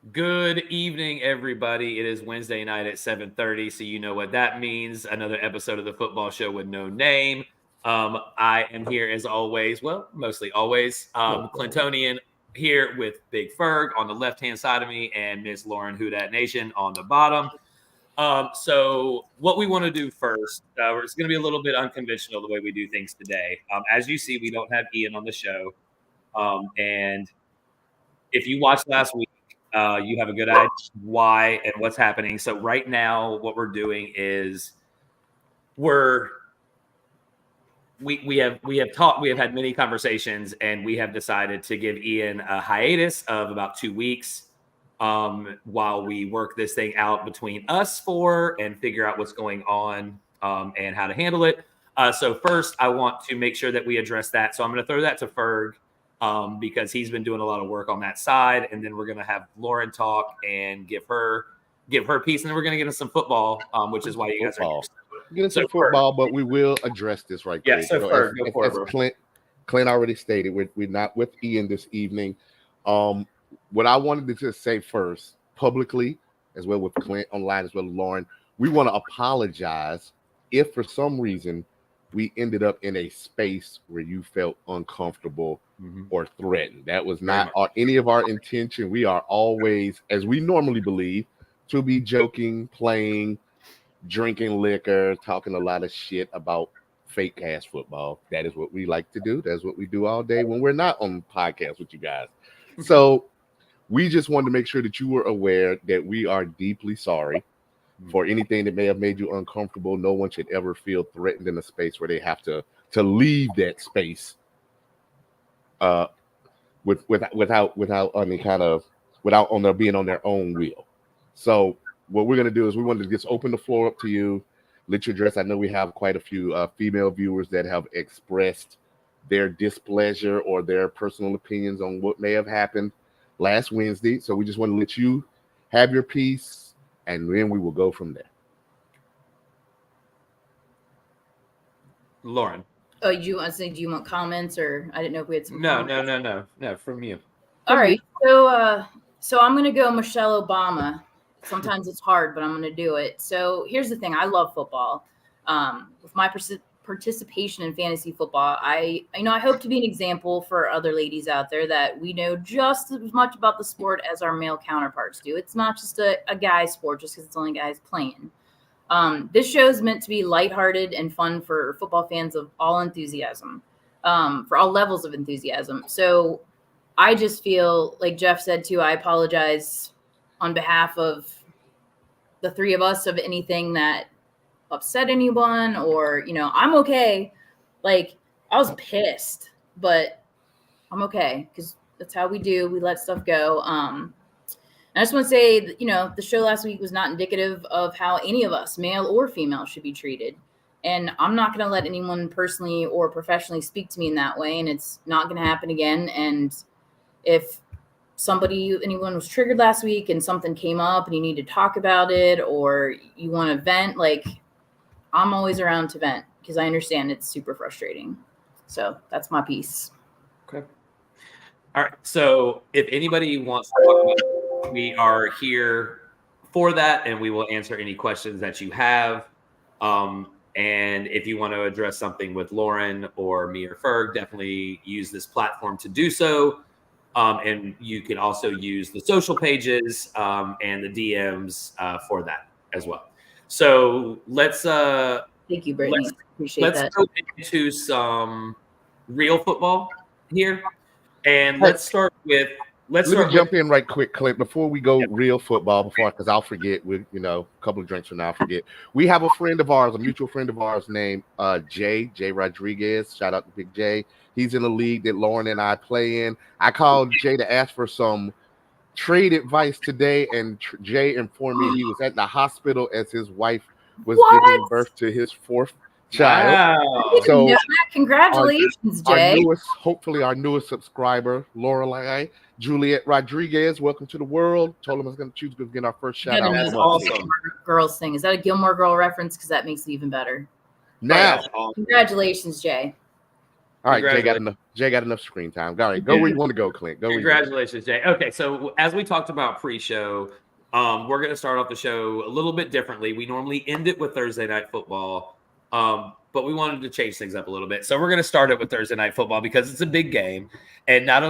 Good evening, everybody. It is Wednesday night at 7:30, so you know what that means. Another episode of the football show with no name. I am here as always. Well, mostly always. Clintonian here with Big Ferg on the left-hand side of me, and Miss Lauren Who Dat Nation on the bottom. So what we want to do first, it's going to be a little bit unconventional the way we do things today. As you see, we don't have Ian on the show, and if you watched last week, you have a good idea why and what's happening. So right now, what we're doing is we're we have had many conversations, and we have decided to give Ian a hiatus of about 2 weeks while we work this thing out between us four and figure out what's going on and how to handle it. So first, I want to make sure that we address that. So I'm going to throw that to Ferg. Because he's been doing a lot of work on that side, and then we're going to have Lauren talk and give her piece, and then we're going to get into some football, which is why you guys are here. Get into football, but we will address this right quick. Yeah, so as Clint already stated, we're not with Ian this evening. What I wanted to just say first, publicly, as well with Clint online, as well as Lauren, we want to apologize if for some reason we ended up in a space where you felt uncomfortable or threatened. That was not any of our intention. We are always, as we normally believe, to be joking, playing, drinking liquor, talking a lot of shit about fake ass football. That is what we like to do. That's what we do all day when we're not on podcast with you guys. So we just wanted to make sure that you were aware that we are deeply sorry for anything that may have made you uncomfortable. No one should ever feel threatened in a space where they have to leave that space without any kind of being on their own will. So what we're gonna do is we wanted to just open the floor up to you, let you address. I know we have quite a few female viewers that have expressed their displeasure or their personal opinions on what may have happened last Wednesday. So we just want to let you have your piece, and then we will go from there. Lauren. Oh, do you want comments, or I didn't know if we had some No, from you. All right. So I'm going to go Michelle Obama. Sometimes it's hard, but I'm going to do it. So here's the thing. I love football. With my participation in fantasy football, I hope to be an example for other ladies out there that we know just as much about the sport as our male counterparts do. It's not just a guy sport just because it's only guys playing. This show is meant to be lighthearted and fun for football fans of all enthusiasm, for all levels of enthusiasm. So I just feel like Jeff said too, I apologize on behalf of the three of us of anything that upset anyone, or, I'm okay. Like, I was pissed, but I'm okay because that's how we do. We let stuff go. I just want to say that, the show last week was not indicative of how any of us, male or female, should be treated. And I'm not going to let anyone personally or professionally speak to me in that way. And it's not going to happen again. And if anyone was triggered last week and something came up and you need to talk about it, or you want to vent, like, I'm always around to vent because I understand it's super frustrating. So that's my piece. Okay. All right. So if anybody wants to talk about it, we are here for that, and we will answer any questions that you have. And if you want to address something with Lauren or me or Ferg, definitely use this platform to do so. And you can also use the social pages and the DMs for that as well. So let's thank you, Brittany. Appreciate that. Let's go into some real football here, and let's start with. Let me jump in right quick, Clint, before we go real football, because I'll forget. A couple of drinks from now, I'll forget. We have a friend of ours, a mutual friend of ours named Jay Rodriguez. Shout out to Big Jay. He's in a league that Lauren and I play in. I called Jay to ask for some trade advice today, and Jay informed me he was at the hospital as his wife was giving birth to his fourth child. Wow. So congratulations, Jay. Hopefully our newest subscriber, Lorelai Juliet Rodriguez, welcome to the world. Told him I was going to choose to get our first shout out. That's awesome. Girls thing. Is that a Gilmore Girl reference? Because that makes it even better. Now, congratulations, Jay. All right, Jay got enough screen time. All right, go where you want to go, Clint. Go. Congratulations, Jay. Okay, so as we talked about pre-show, we're going to start off the show a little bit differently. We normally end it with Thursday Night Football, but we wanted to change things up a little bit. So we're going to start it with Thursday Night Football because it's a big game, and not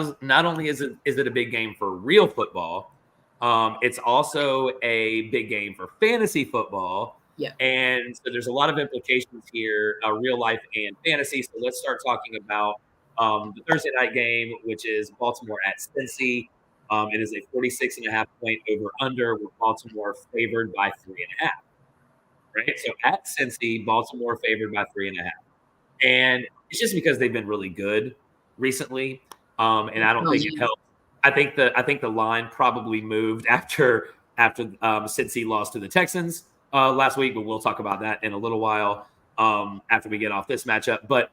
only is it a big game for real football, it's also a big game for fantasy football. Yeah. And so there's a lot of implications here, real life and fantasy. So let's start talking about the Thursday night game, which is Baltimore at Cincy. It is a 46.5 point over under with Baltimore favored by 3.5. Right. So at Cincy, Baltimore favored by 3.5. And it's just because they've been really good recently. And I don't think it helps. I think the line probably moved after Cincy lost to the Texans last week, but we'll talk about that in a little while after we get off this matchup. But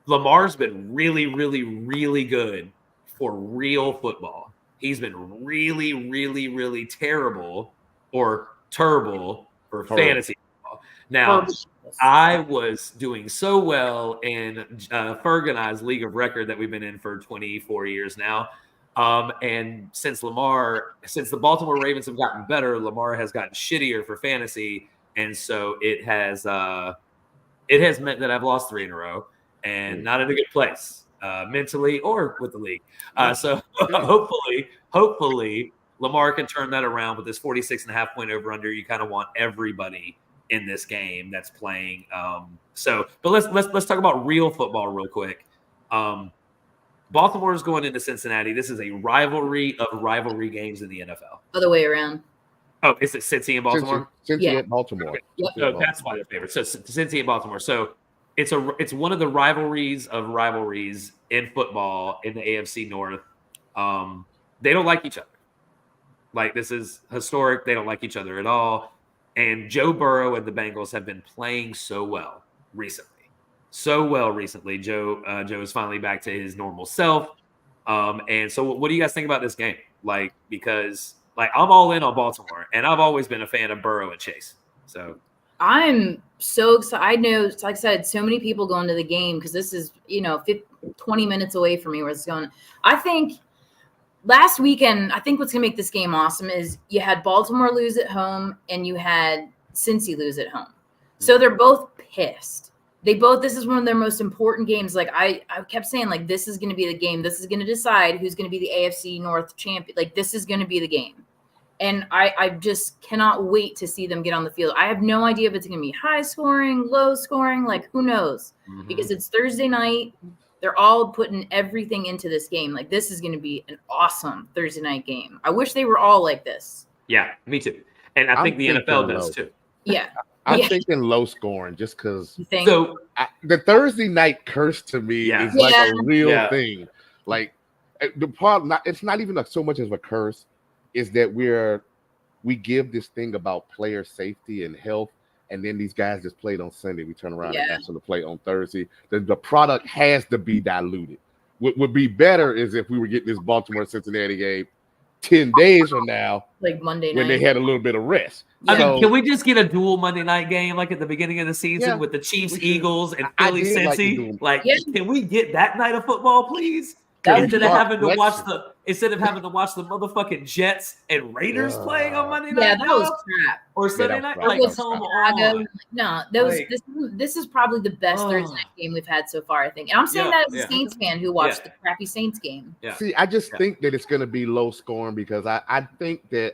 Lamar's been really, really, really good for real football. He's been really, really, really terrible for fantasy football. Now, I was doing so well in Ferg and I's league of record that we've been in for 24 years now. And since the Baltimore Ravens have gotten better, Lamar has gotten shittier for fantasy. And so it has meant that I've lost 3 in a row and not in a good place, mentally or with the league. So hopefully Lamar can turn that around with this 46.5 point over under. You kind of want everybody in this game that's playing. But let's talk about real football real quick. Baltimore is going into Cincinnati. This is a rivalry of rivalry games in the NFL. Other way around. Oh, is it Cincy and Baltimore? Cincy and Baltimore. Yep. So that's why they're favorite. So Cincy and Baltimore. So it's one of the rivalries of rivalries in football in the AFC North. They don't like each other. Like, this is historic. They don't like each other at all. And Joe Burrow and the Bengals have been playing so well recently. Joe is finally back to his normal self. And so what do you guys think about this game? Because I'm all in on Baltimore, and I've always been a fan of Burrow and Chase. So I'm so excited. I know, like I said, so many people going to the game because this is, 20 minutes away from me where it's going. I think last weekend, what's going to make this game awesome is you had Baltimore lose at home and you had Cincy lose at home. So they're both pissed. This is one of their most important games. Like I kept saying, this is going to be the game. This is going to decide who's going to be the AFC North champion. This is going to be the game. And I just cannot wait to see them get on the field. I have no idea if it's going to be high scoring, low scoring, who knows? Mm-hmm. Because it's Thursday night. They're all putting everything into this game. This is going to be an awesome Thursday night game. I wish they were all like this. Yeah, me too. And I think the NFL does too. Yeah. I'm thinking low scoring just because. So the Thursday night curse to me is a real thing. The problem, it's not even so much as a curse, is that we give this thing about player safety and health, and then these guys just played on Sunday. We turn around and ask them to play on Thursday. The product has to be diluted. What would be better is if we were getting this Baltimore-Cincinnati game 10 days from now, Monday night, when they had a little bit of rest. I mean, can we just get a dual Monday night game at the beginning of the season with the Chiefs, Eagles, and Philly, Cincy? Can we get that night of football, please? Instead of having to watch the motherfucking Jets and Raiders playing on Monday night. Yeah, that was crap. Or Sunday night. Come on. No, this is probably the best Thursday night game we've had so far, I think. And I'm saying that as a Saints fan who watched the crappy Saints game. Yeah. See, I just think that it's going to be low scoring because I think the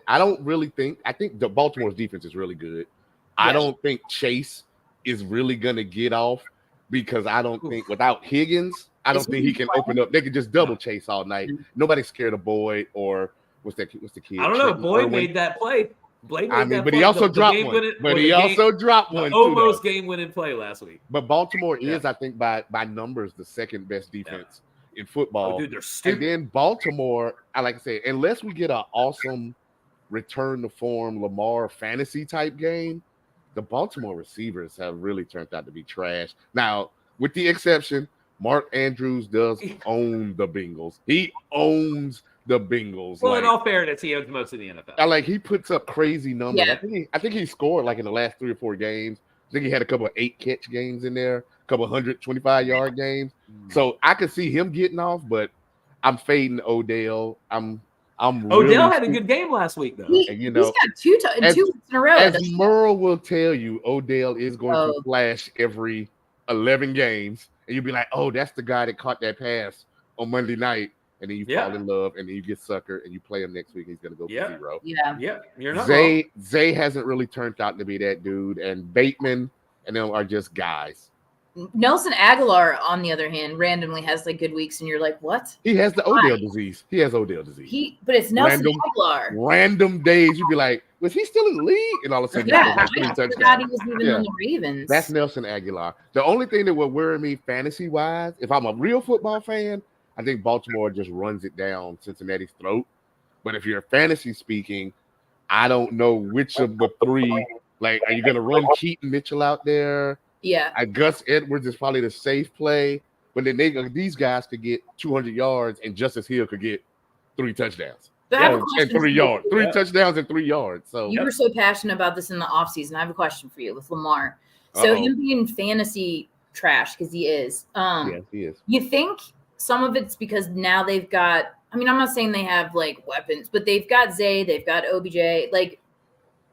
Baltimore's defense is really good. Yeah. I don't think Chase is really going to get off because I don't think without Higgins, I don't think he can open up. They could just double Chase all night. Nobody's scared of Boyd or what's the kid? I don't know. Boyd made that play. But he also dropped one. Almost game-winning play last week. But Baltimore is, I think, by numbers, the second best defense in football. Oh, dude, they're stupid. And then Baltimore, I like to say, unless we get an awesome return to form Lamar fantasy type game, the Baltimore receivers have really turned out to be trash. Now, with the exception, Mark Andrews does own the Bengals. He owns the Bengals. Well, in all fairness, he owns most of the NFL. He puts up crazy numbers. Yeah. I think he scored in the last 3 or 4 games I think he had a couple of 8-catch games in there, a couple of 125-yard games. So I could see him getting off, but I'm fading Odell. I'm Odell really, had a good game last week, though. He, and he's got two as- weeks in a row. as Merle will tell you, Odell is going Oh. to flash every 11 games, and you'll be like, "Oh, that's the guy that caught that pass on Monday night," and then you fall in love, and then you get sucker, and you play him next week, and he's going to go for 0. Yeah. Yeah, you're not wrong. Zay hasn't really turned out to be that dude, and Bateman and them are just guys. Nelson Aguilar, on the other hand, randomly has like good weeks, and you're like, what? He has the Odell disease. He has Odell disease. But it's Nelson Random- Aguilar. Random days, you'd be like, was he still in the league? And all of a sudden, Yeah, he I scores 3 forgot he touchdowns. was even Yeah. on the Ravens. That's Nelson Aguilar. The only thing that would worry me fantasy-wise, if I'm a real football fan, I think Baltimore just runs it down Cincinnati's throat. But if you're fantasy speaking, I don't know which of the three. Like, are you going to run Keaton Mitchell out there? Yeah. Gus Edwards is probably the safe play. But then these guys could get 200 yards, and Justice Hill could get 3 touchdowns. But I have a And question 3 for you. yards. 3 touchdowns and 3 yards. So You were so passionate about this in the offseason. I have a question for you with Lamar. So Uh-oh. him being fantasy trash, because he is. yes, he is. You think some of it's because now they've got, I mean, I'm not saying they have like weapons, but they've got Zay, they've got OBJ. Like,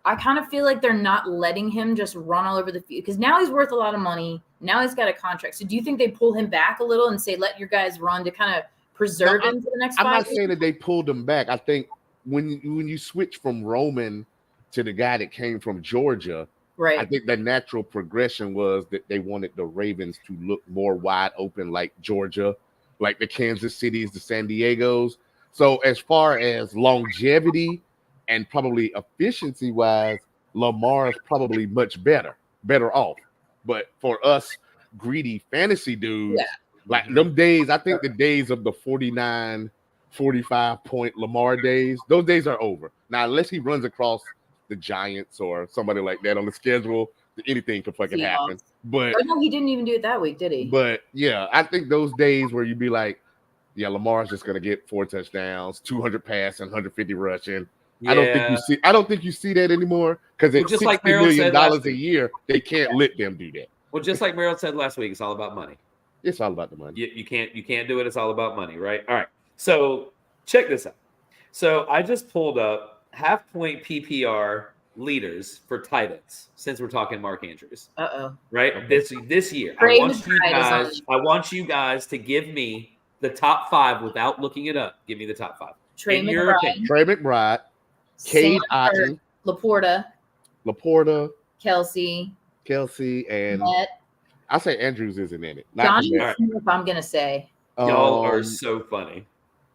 I kind of feel like they're not letting him just run all over the field because now he's worth a lot of money. Now he's got a contract. So do you think they pull him back a little and say, let your guys run to kind of preserve him for the next 5 I'm years? not saying that they pulled him back. I think when you switch from Roman to the guy that came from Georgia, Right. I think the natural progression was that they wanted the Ravens to look more wide open like Georgia, like the Kansas Cities, the San Diegos. So as far as longevity and probably efficiency wise, Lamar is probably much better off. But for us greedy fantasy dudes, like them days, I think the days of the 49, 45 point Lamar days, those days are over. Now, unless he runs across the Giants or somebody like that on the schedule, anything could fucking happen. But Oh, no, he didn't even do it that week, did he? But yeah, I think those days where you'd be like, yeah, Lamar's just gonna get 4 touchdowns, 200 passing, 150 rushing. Yeah. I don't think you see that anymore because it's just $60 like Merrill million said last a year. They can't let them do that. Well, just like Merrill said last week, it's all about money. It's all about the money. You can't do it. It's all about money, right? All right. So check this out. So I just pulled up half-point PPR leaders for tight ends since we're talking Mark Andrews. Right? Okay. This year. Trey I McBride want you guys to give me the top 5 without looking it up. Give me the top 5. Trey In your opinion. McBride, Trey McBride, Cade Otton, Laporta, Kelsey, and Met, I say Andrews isn't in it. Johnny Komet. Smith, I'm going to say. Y'all are Um, so funny.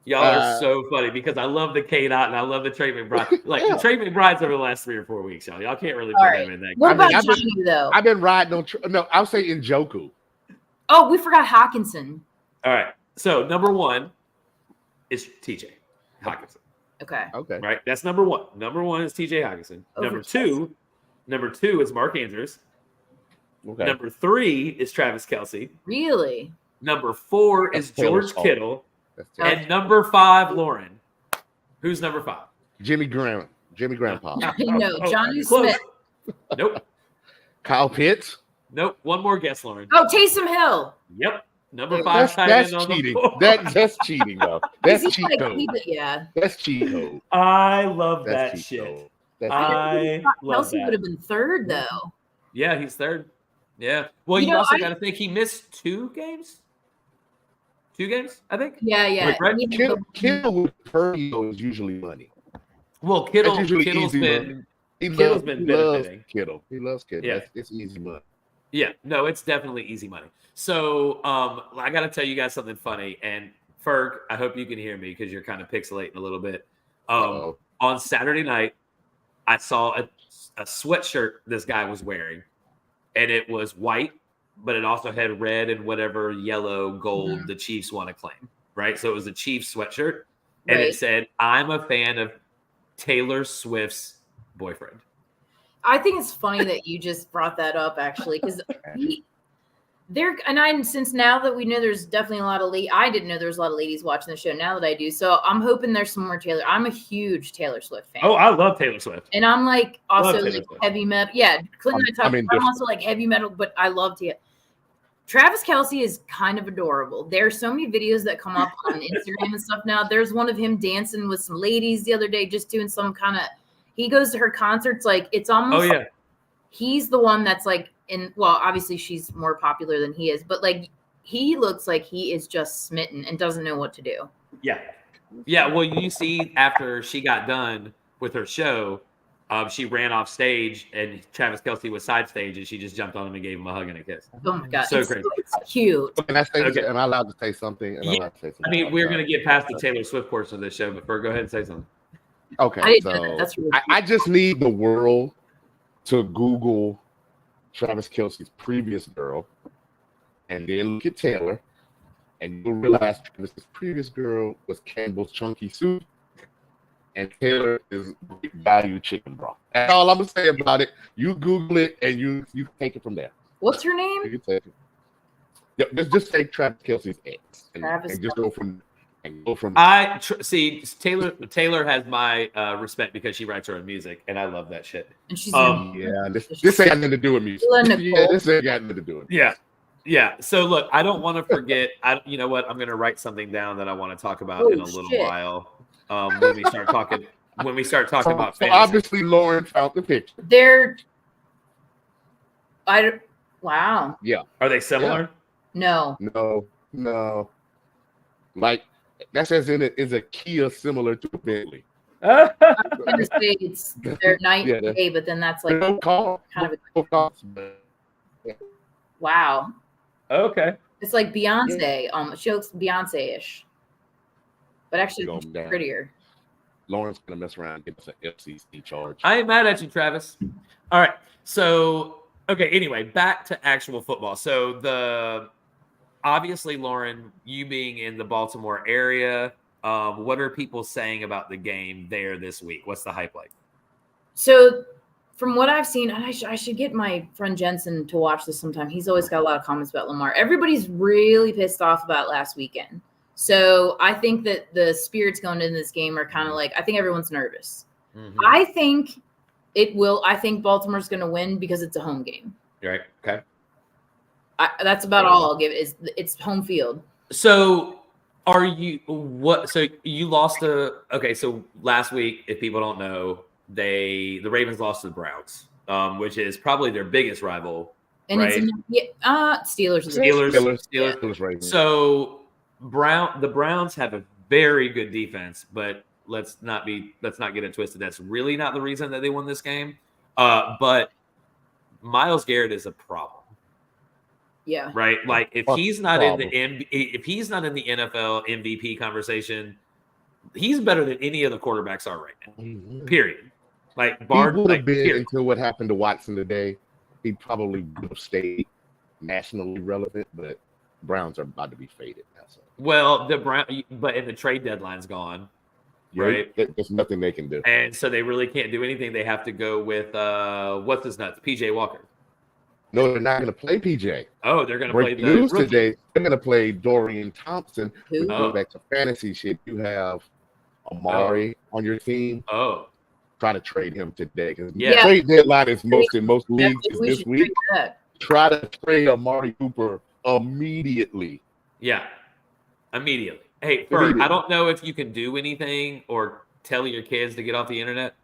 Y'all are so funny because I love the Cade Otton and I love the Trey McBride. Like the Trey McBride's over the last 3 or 4 weeks, y'all. Y'all can't really All put right. him in that. What I mean, about Johnny, though? I've been riding on. No, I'll say Njoku. Oh, we forgot Hawkinson. All right. So number 1 is TJ Hawkinson. Okay. Okay. Right? That's number 1. Number 1 is TJ Hawkinson. Over Number two is Mark Andrews. Okay. Number 3 is Travis Kelce. Really? Number 4 That's is Taylor George Swift. Kittle. That's terrible. And number 5, Lauren. Who's number 5? Jimmy Graham. Grandpa. No, Johnny close. Smith. Nope. Kyle Pitts. Nope. One more guess, Lauren. Oh, Taysom Hill. Yep. Number 5 tight That's end on the cheating. board. That's cheating, though. That's He's cheat like- code. Yeah. That's cheat code. I love That's that cheat shit. code. That's I love Kelsey would that. have been third, though. Yeah, he's third. Yeah. Well, You you know, also I- got to think he missed 2 games. 2 games, I think. Yeah, yeah. Wait, right? Kittle with Purdy is usually money. Well, That's Kittle's usually easy been. money. He Kittle's loves, been he loves benefiting. Kittle. He loves Kittle. Yeah. It's easy money. Yeah, no, it's definitely easy money. So I got to tell you guys something funny. And Ferg, I hope you can hear me because you're kind of pixelating a little bit. Uh-oh. On Saturday night, I saw a sweatshirt this guy was wearing, and it was white, but it also had red and whatever yellow, gold the Chiefs want to claim, right? So it was a Chiefs sweatshirt, and Right. it said, "I'm a fan of Taylor Swift's boyfriend." I think it's funny that you just brought that up, actually, because Since now that we know there's definitely a lot of I didn't know there was a lot of ladies watching the show. Now that I do, so I'm hoping there's some more Taylor. I'm a huge Taylor Swift fan. Oh, I love Taylor Swift. And I'm like also Love Taylor like Swift. heavy metal. Yeah, Clinton and I talked. I'm also like heavy metal, but I love Taylor. Travis Kelce is kind of adorable. There are so many videos that come up on Instagram and stuff now. There's one of him dancing with some ladies the other day, just doing some kind of. He goes to her concerts like it's almost. Oh yeah. Like he's the one that's like well, obviously she's more popular than he is, but like he looks like he is just smitten and doesn't know what to do. Yeah. Yeah. Well, you see, after she got done with her show, she ran off stage and Travis Kelce was side stage and she just jumped on him and gave him a hug and a kiss. Oh my God. So crazy. It's cute. Am I allowed to say something? I mean, we're going to get past the Taylor Swift portion of this show, but go ahead and say something. Okay. That's really I just need the world to Google Travis Kelce's previous girl and then look at Taylor and you'll realize Travis's previous girl was Campbell's Chunky Soup and Taylor is Great Value Chicken Broth. That's all I'm gonna say about it. You Google it and you take it from there. What's her name? You take it. Yeah, just say Travis Kelce's ex and just go from. See Taylor has my respect because she writes her own music and I love that shit. And she's this ain't got nothing to do with music. This ain't got nothing to do with music. Yeah. So look, I don't want to forget. You know what? I'm going to write something down that I want to talk about in a little while. When we start talking. About fantasy. Obviously, Lauren found the picture. Wow. Yeah. Are they similar? Yeah. No. Like that's as in it is a Kia similar to a Bentley. I'm gonna say they're night and day, but then that's like kind of wow. Okay. It's like Beyonce. She looks Beyonce-ish, but actually prettier. Lauren's gonna mess around and get us an FCC charge. I ain't mad at you, Travis. All right. So anyway, back to actual football. So obviously, Lauren, you being in the Baltimore area, what are people saying about the game there this week? What's the hype like? So from what I've seen, and I should get my friend Jensen to watch this sometime. He's always got a lot of comments about Lamar. Everybody's really pissed off about last weekend. So I think that the spirits going into this game are kind of like, I think everyone's nervous. Mm-hmm. I think Baltimore's going to win because it's a home game. Right. Okay. That's about all I'll give. It's home field. So So you lost so last week, if people don't know, the Ravens lost to the Browns, which is probably their biggest rival. And right? Steelers. Ravens. So the Browns have a very good defense, but let's not get it twisted. That's really not the reason that they won this game. But Myles Garrett is a problem. Yeah. Right. Like if he's not in the NFL MVP conversation, he's better than any of the quarterbacks are right now. Mm-hmm. Period. Like he would have been until what happened to Watson today. He probably would have stayed nationally relevant, but Browns are about to be faded now. So. Well, but the trade deadline's gone. Right. There's nothing they can do. And so they really can't do anything. They have to go with what's his nuts? PJ Walker. No, they're not going to play PJ. Oh, they're going to play the news rookie. Today. They're going to play Dorian Thompson. Who? Go back to fantasy shit. You have Amari on your team. Oh, try to trade him today because trade deadline is in most leagues is this week. Try to trade Amari Cooper immediately. Yeah, immediately. Hey, Bert, I don't know if you can do anything or tell your kids to get off the internet.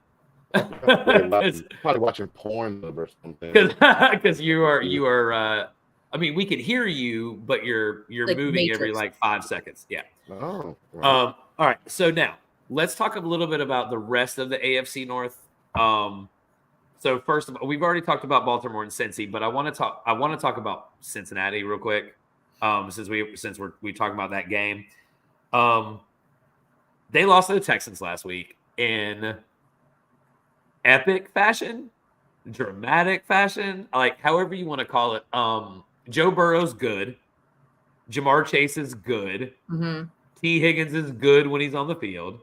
Probably watching porn or something. Because you are. I mean, we can hear you, but you're like moving Matrix. Every like 5 seconds. Yeah. Oh. Right. All right. So now let's talk a little bit about the rest of the AFC North. So first of all, we've already talked about Baltimore and Cincy, but I want to talk about Cincinnati real quick. Since we talking about that game. They lost to the Texans last week in epic fashion, dramatic fashion, like however you want to call it. Joe Burrow's good. Jamar Chase is good. Mm-hmm. T. Higgins is good when he's on the field.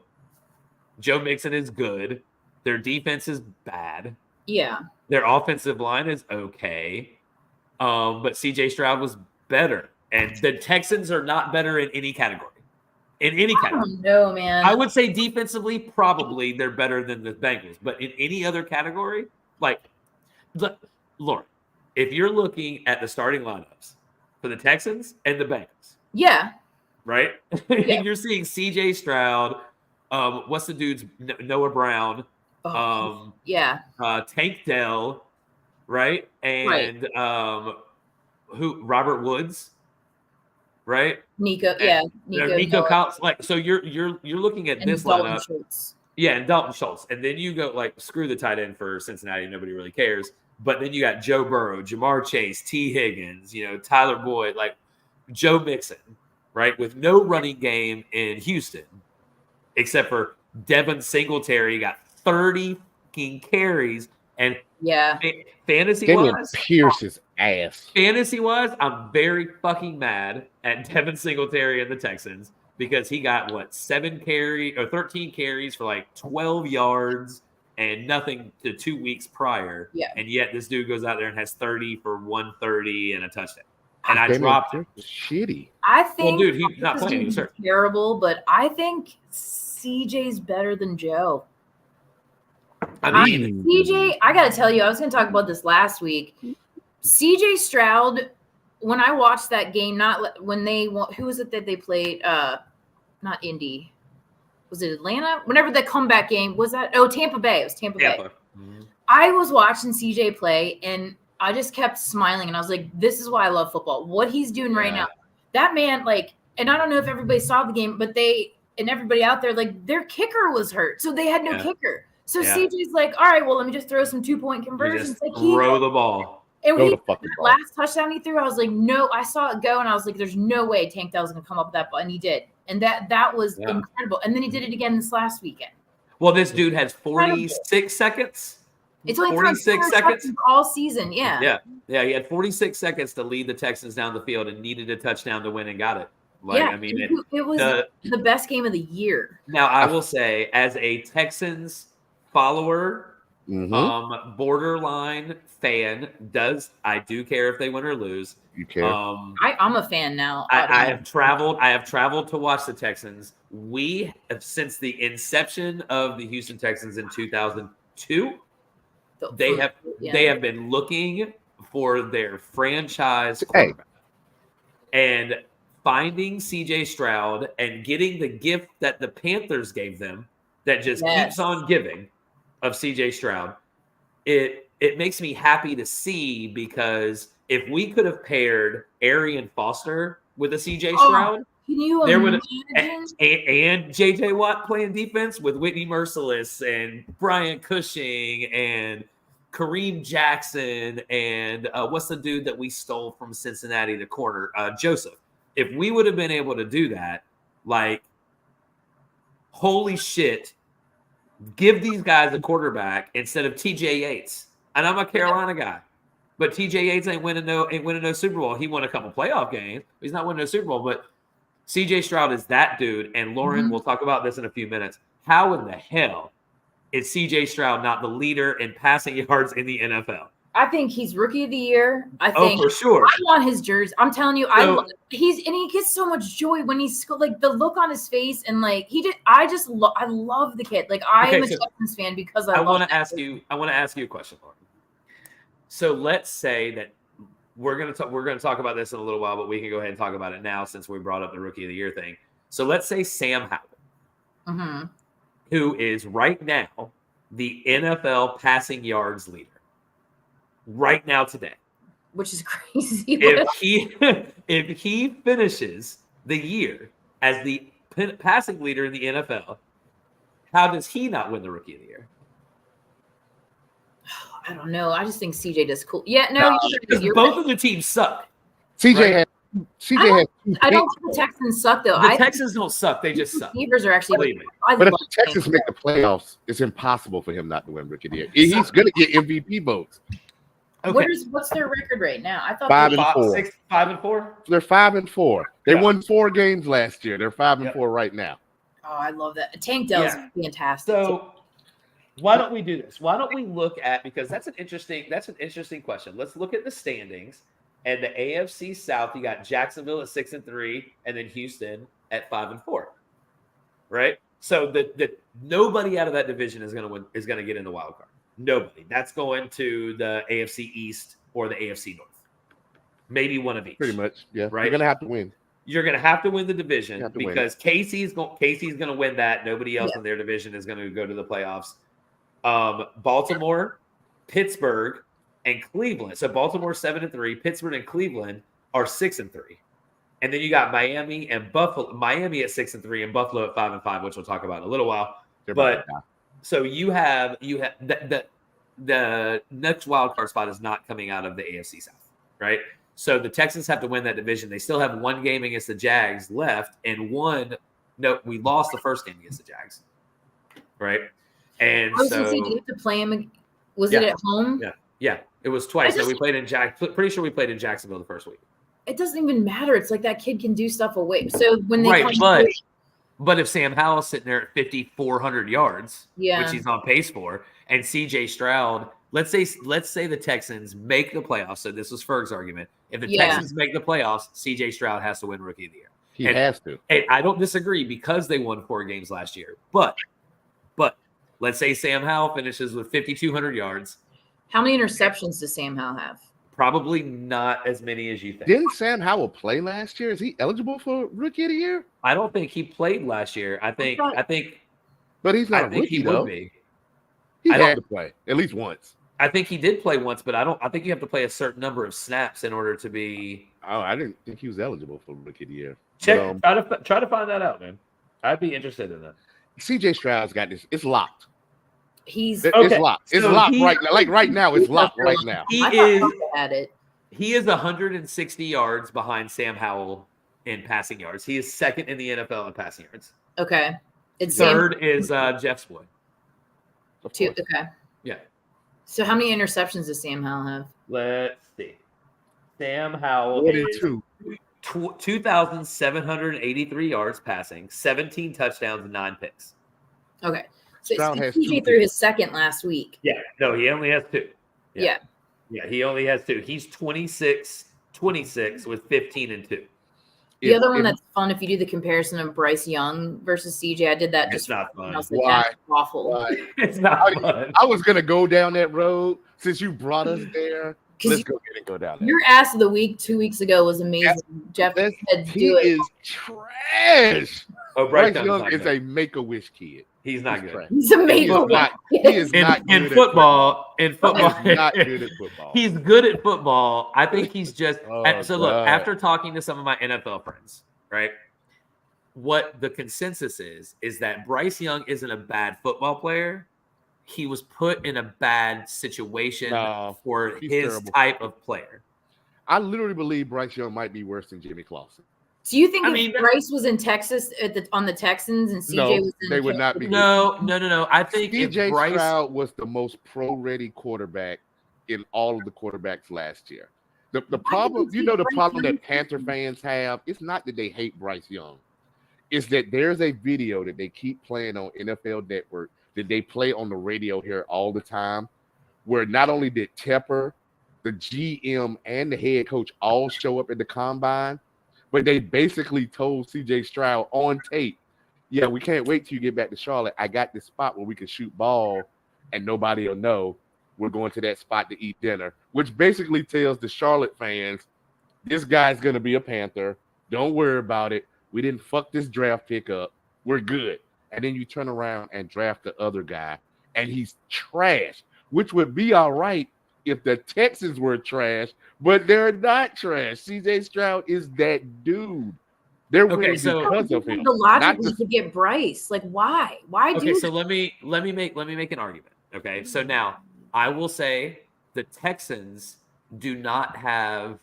Joe Mixon is good. Their defense is bad. Yeah. Their offensive line is okay. But CJ Stroud was better, and the Texans are not better in any category. In any I category, don't know, man. I would say defensively, probably they're better than the Bengals, but in any other category, like, Lauren, if you're looking at the starting lineups for the Texans and the Bengals, Yeah. right? Yeah. You're seeing C.J. Stroud, what's the dude's Noah Brown, Yeah. Tank Dell, right? And who Robert Woods, right? Nico. And, Yeah. Nico Collins. Like, so you're looking at and this Dalton lineup. Schultz. Yeah, and Dalton Schultz. And then you go like screw the tight end for Cincinnati, nobody really cares. But then you got Joe Burrow, Jamar Chase, T. Higgins, Tyler Boyd, like Joe Mixon, right? With no running game in Houston, except for Devin Singletary got 30 fucking carries. And fantasy-wise, Pierce's ass. Fantasy-wise, I'm very fucking mad at Devin Singletary and the Texans because he got 13 carries for like 12 yards and nothing to 2 weeks prior. Yeah. And yet this dude goes out there and has 30 for 130 and a touchdown. And I dropped him. Shitty. I think. Well, dude, he's not playing. He's hurt. Terrible, but I think CJ's better than Joe. I mean, CJ, I got to tell you, I was going to talk about this last week. CJ Stroud, when I watched that game, who was it that they played? Not Indy. Was it Atlanta? Whenever the comeback game was that? Oh, Tampa Bay. It was Tampa Bay. Mm-hmm. I was watching CJ play, and I just kept smiling, and I was like, "This is why I love football. What he's doing right now, that man, like." And I don't know if everybody saw the game, but everybody out there, like, their kicker was hurt, so they had no kicker. So CJ's like, "All right, well, let me just throw some 2-point conversions." Like, throw the ball. And last touchdown he threw, I was like, no, I saw it go, and I was like, there's no way Tank Dell was going to come up with that ball, and he did. And that was incredible. And then he did it again this last weekend. Well, this dude has 46 seconds. It's only 46 seconds all season. Yeah. Yeah. He had 46 seconds to lead the Texans down the field and needed a touchdown to win and got it. Like, I mean, it was the best game of the year. Now, I will say, as a Texans follower, borderline fan, I do care if they win or lose. You care? I'm a fan now. I have traveled to watch the Texans. We have, since the inception of the Houston Texans in 2002, they have been looking for their franchise quarterback. And finding CJ Stroud and getting the gift that the Panthers gave them that just keeps on giving of CJ Stroud, it makes me happy to see, because if we could have paired Arian Foster with a CJ Stroud, there would and JJ Watt playing defense with Whitney Merciless and Brian Cushing and Kareem Jackson and what's the dude that we stole from Cincinnati, the corner, Joseph. If we would have been able to do that, like, holy shit, give these guys a quarterback instead of TJ Yates. And I'm a Carolina guy, but TJ Yates ain't winning no Super Bowl. He won a couple playoff games. But he's not winning no Super Bowl. But CJ Stroud is that dude. And Lauren, we'll talk about this in a few minutes. How in the hell is CJ Stroud not the leader in passing yards in the NFL? I think he's rookie of the year. I think for sure. I want his jersey. I'm telling you, he gets so much joy when he's like the look on his face, and like I love the kid. Like I am a Texans fan because I want to ask you a question, Lauren. So let's say that we're going to talk about this in a little while, but we can go ahead and talk about it now since we brought up the rookie of the year thing. So let's say Sam Howell, who is right now the NFL passing yards leader. Right now, today, which is crazy. If he finishes the year as the passing leader in the NFL, how does he not win the Rookie of the Year? I don't know. I just think CJ does cool. Yeah, no, because both of the teams suck. CJ I don't think the Texans suck though. The Texans don't suck; they just suck. Receivers are actually. But if the Texans make the playoffs, it's impossible for him not to win Rookie of the Year. He's going to get MVP votes. Okay. What's their record right now? I thought 5-4. 5-4. They're 5-4. They won 4 games last year. They're 5-4 right now. Oh, I love that. Tank Dell's fantastic. So why don't we do this? Why don't we look at, because that's an interesting question. Let's look at the standings And the AFC South, you got Jacksonville at 6-3, and then Houston at 5-4. Right? So the nobody out of that division is going to get in the wild card. Nobody. That's going to the AFC East or the AFC North. Maybe one of each. Pretty much, yeah. Right? You're gonna have to win. You're going to have to win the division because win Casey's going to win that. Nobody else in their division is going to go to the playoffs. Baltimore, Pittsburgh, and Cleveland. So Baltimore 7-3, Pittsburgh and Cleveland are 6-3. And then you got Miami and Buffalo. Miami at 6-3 and Buffalo at 5-5, which we'll talk about in a little while. But so you have the next wild card spot is not coming out of the AFC South, right? So the Texans have to win that division. They still have one game against the Jags left, and we lost the first game against the Jags, right? And so do you have to play him? Was it at home? Yeah, it was twice. So we played in Pretty sure we played in Jacksonville the first week. It doesn't even matter. It's like that kid can do stuff away. So when they but if Sam Howell's sitting there at 5,400 yards, which he's on pace for, and CJ Stroud, let's say the Texans make the playoffs. So this was Ferg's argument. If the Texans make the playoffs, CJ Stroud has to win Rookie of the Year. He has to. And I don't disagree because they won 4 games last year. But let's say Sam Howell finishes with 5,200 yards. How many interceptions does Sam Howell have? Probably not as many as you think. Didn't Sam Howell play last year? Is he eligible for Rookie of the Year? I don't think he played last year. I think. But he's not a rookie, he though. would be. He had to play at least once. I think he did play once, but I think you have to play a certain number of snaps in order to be. Oh, I didn't think he was eligible for Rookie of the Year. Check. Try to find that out, man. I'd be interested in that. CJ Stroud's got this. It's locked. It's locked. It's locked right now. Like right now, it's locked right now. He is 160 yards behind Sam Howell in passing yards. He is second in the NFL in passing yards. Okay. Third is Jeff's boy. Okay. Yeah. So how many interceptions does Sam Howell have? Let's see. Sam Howell is 2,783 yards passing, 17 touchdowns, and 9 picks. Okay. So Stroud has CJ threw his second last week. Yeah. No, he only has 2. Yeah. Yeah, he only has 2. He's 26 with 15 and 2. The other one that's fun, if you do the comparison of Bryce Young versus CJ, I did that. It's not fun. Why? That's awful. Why? It's not fun. I was gonna go down that road since you brought us there. Let's go ahead and go down there. Your ass of the week 2 weeks ago was amazing. Jeff said, he is trash. Oh, Bryce Young is a Make-A-Wish kid. He's not good. He's a Make-A-Wish. He is not good in football. He's not good at football. He's good at football. I think he's just Look, God. after talking to some of my NFL friends, right? What the consensus is that Bryce Young isn't a bad football player. He was put in a bad situation for his terrible. type of player. I literally believe Bryce Young might be worse than Jimmy Clausen. Do you think if Bryce was in Texas on the Texans and CJ was in they would not be. No. I think CJ Bryce Stroud was the most pro-ready quarterback in all of the quarterbacks last year. The problem, the problem that Panther fans have, it's not that they hate Bryce Young. It's that there's a video that they keep playing on NFL Network that they play on the radio here all the time, where not only did Tepper, the GM, and the head coach all show up at the combine, but they basically told CJ Stroud on tape, yeah, we can't wait till you get back to Charlotte. I got this spot where we can shoot ball and nobody will know we're going to that spot to eat dinner, which basically tells the Charlotte fans, this guy's going to be a Panther. Don't worry about it. We didn't fuck this draft pick up. We're good. And then you turn around and draft the other guy, and he's trash, which would be all right if the Texans were trash, but they're not trash. CJ Stroud is that dude. They're winning because of him. The logic was to get Bryce. Like, why? Why do? Okay, so let me make an argument. Okay, so now I will say the Texans do not have,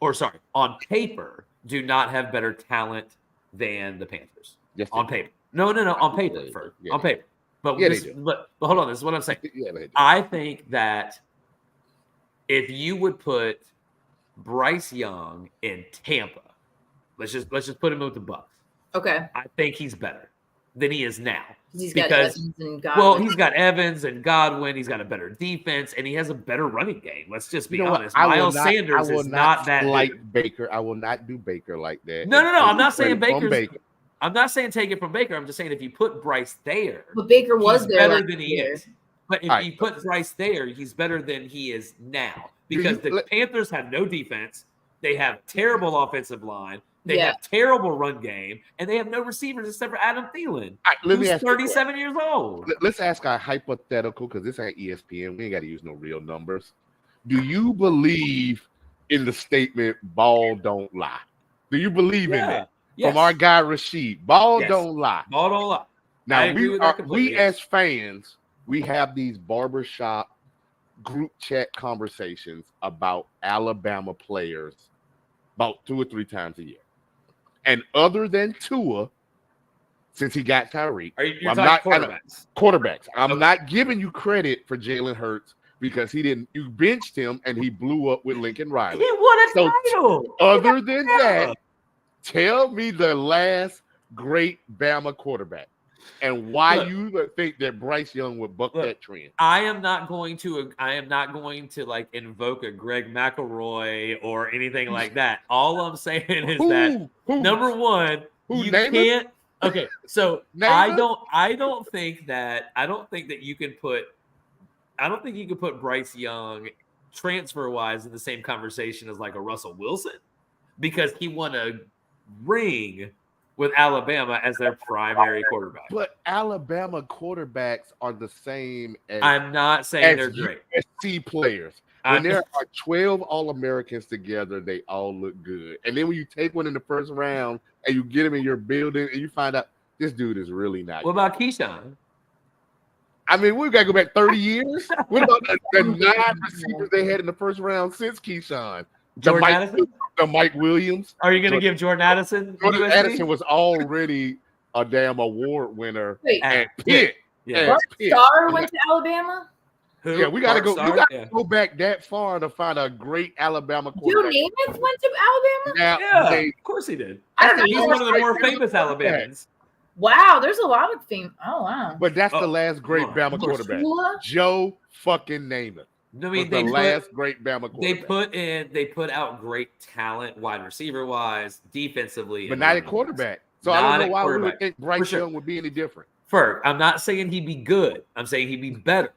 on paper, do not have better talent than the Panthers. Yes, on paper. No, on paper. On paper. But hold on, this is what I'm saying. I think that if you would put Bryce Young in Tampa, let's just put him with the Bucs. Okay. I think he's better. than he is now. He's got Because Evans and Godwin. well, he's got Evans and Godwin. He's got a better defense, and he has a better running game. Let's just be honest. Miles Sanders is not that like dude. Baker. I will not do Baker like that. No. I'm not saying Baker. Baker's. I'm not saying take it from Baker. I'm just saying if you put Bryce there, but Baker was he's there better last than he year. is. But if you put Bryce there, he's better than he is now because the Panthers have no defense. They have terrible offensive line. They have terrible run game, and they have no receivers except for Adam Thielen, who's 37 years old. Let's ask a hypothetical, because this ain't ESPN. We ain't got to use no real numbers. Do you believe in the statement, ball don't lie? Do you believe in that? Yes. From our guy, Rashid. Ball don't lie. Ball don't lie. Now, we as fans, we have these barbershop group chat conversations about Alabama players about 2 or 3 times a year. And other than Tua, since he got Tyreek, you're talking quarterbacks. I'm not giving you credit for Jalen Hurts because you benched him and he blew up with Lincoln Riley. He won a title. Other than that, tell me the last great Bama quarterback and why you think that Bryce Young would buck that trend. I am not going to like invoke a Greg McElroy or anything like that. All I'm saying is that number one, you can't. Okay, so I don't think that you can put Bryce Young transfer wise in the same conversation as like a Russell Wilson because he won a ring with Alabama as their primary quarterback. But Alabama quarterbacks are the same as I'm not saying they're great. USC players. When there are 12 All-Americans together, they all look good. And then when you take one in the first round and you get him in your building and you find out this dude is really not good. What about Keyshawn? I mean, we've got to go back 30 years. What about the 9 receivers they had in the first round since Keyshawn? The Mike Williams. Are you going to give Jordan Addison? Jordan Addison was already a damn award winner at Pitt. Bart Starr went to Alabama? Who? Yeah, we got to go. You got to go back that far to find a great Alabama quarterback. Joe Namath went to Alabama? Yeah, of course he did. He's one of the more famous Alabamans. Wow, there's a lot of fame. Oh, wow. But that's the last great Bama quarterback. Joe fucking Namath. I mean, the last great Bama quarterback. They put out great talent, wide receiver wise, defensively, but not a quarterback. So I don't know why we would think Bryce Young would be any different. Ferg, I'm not saying he'd be good. I'm saying he'd be better.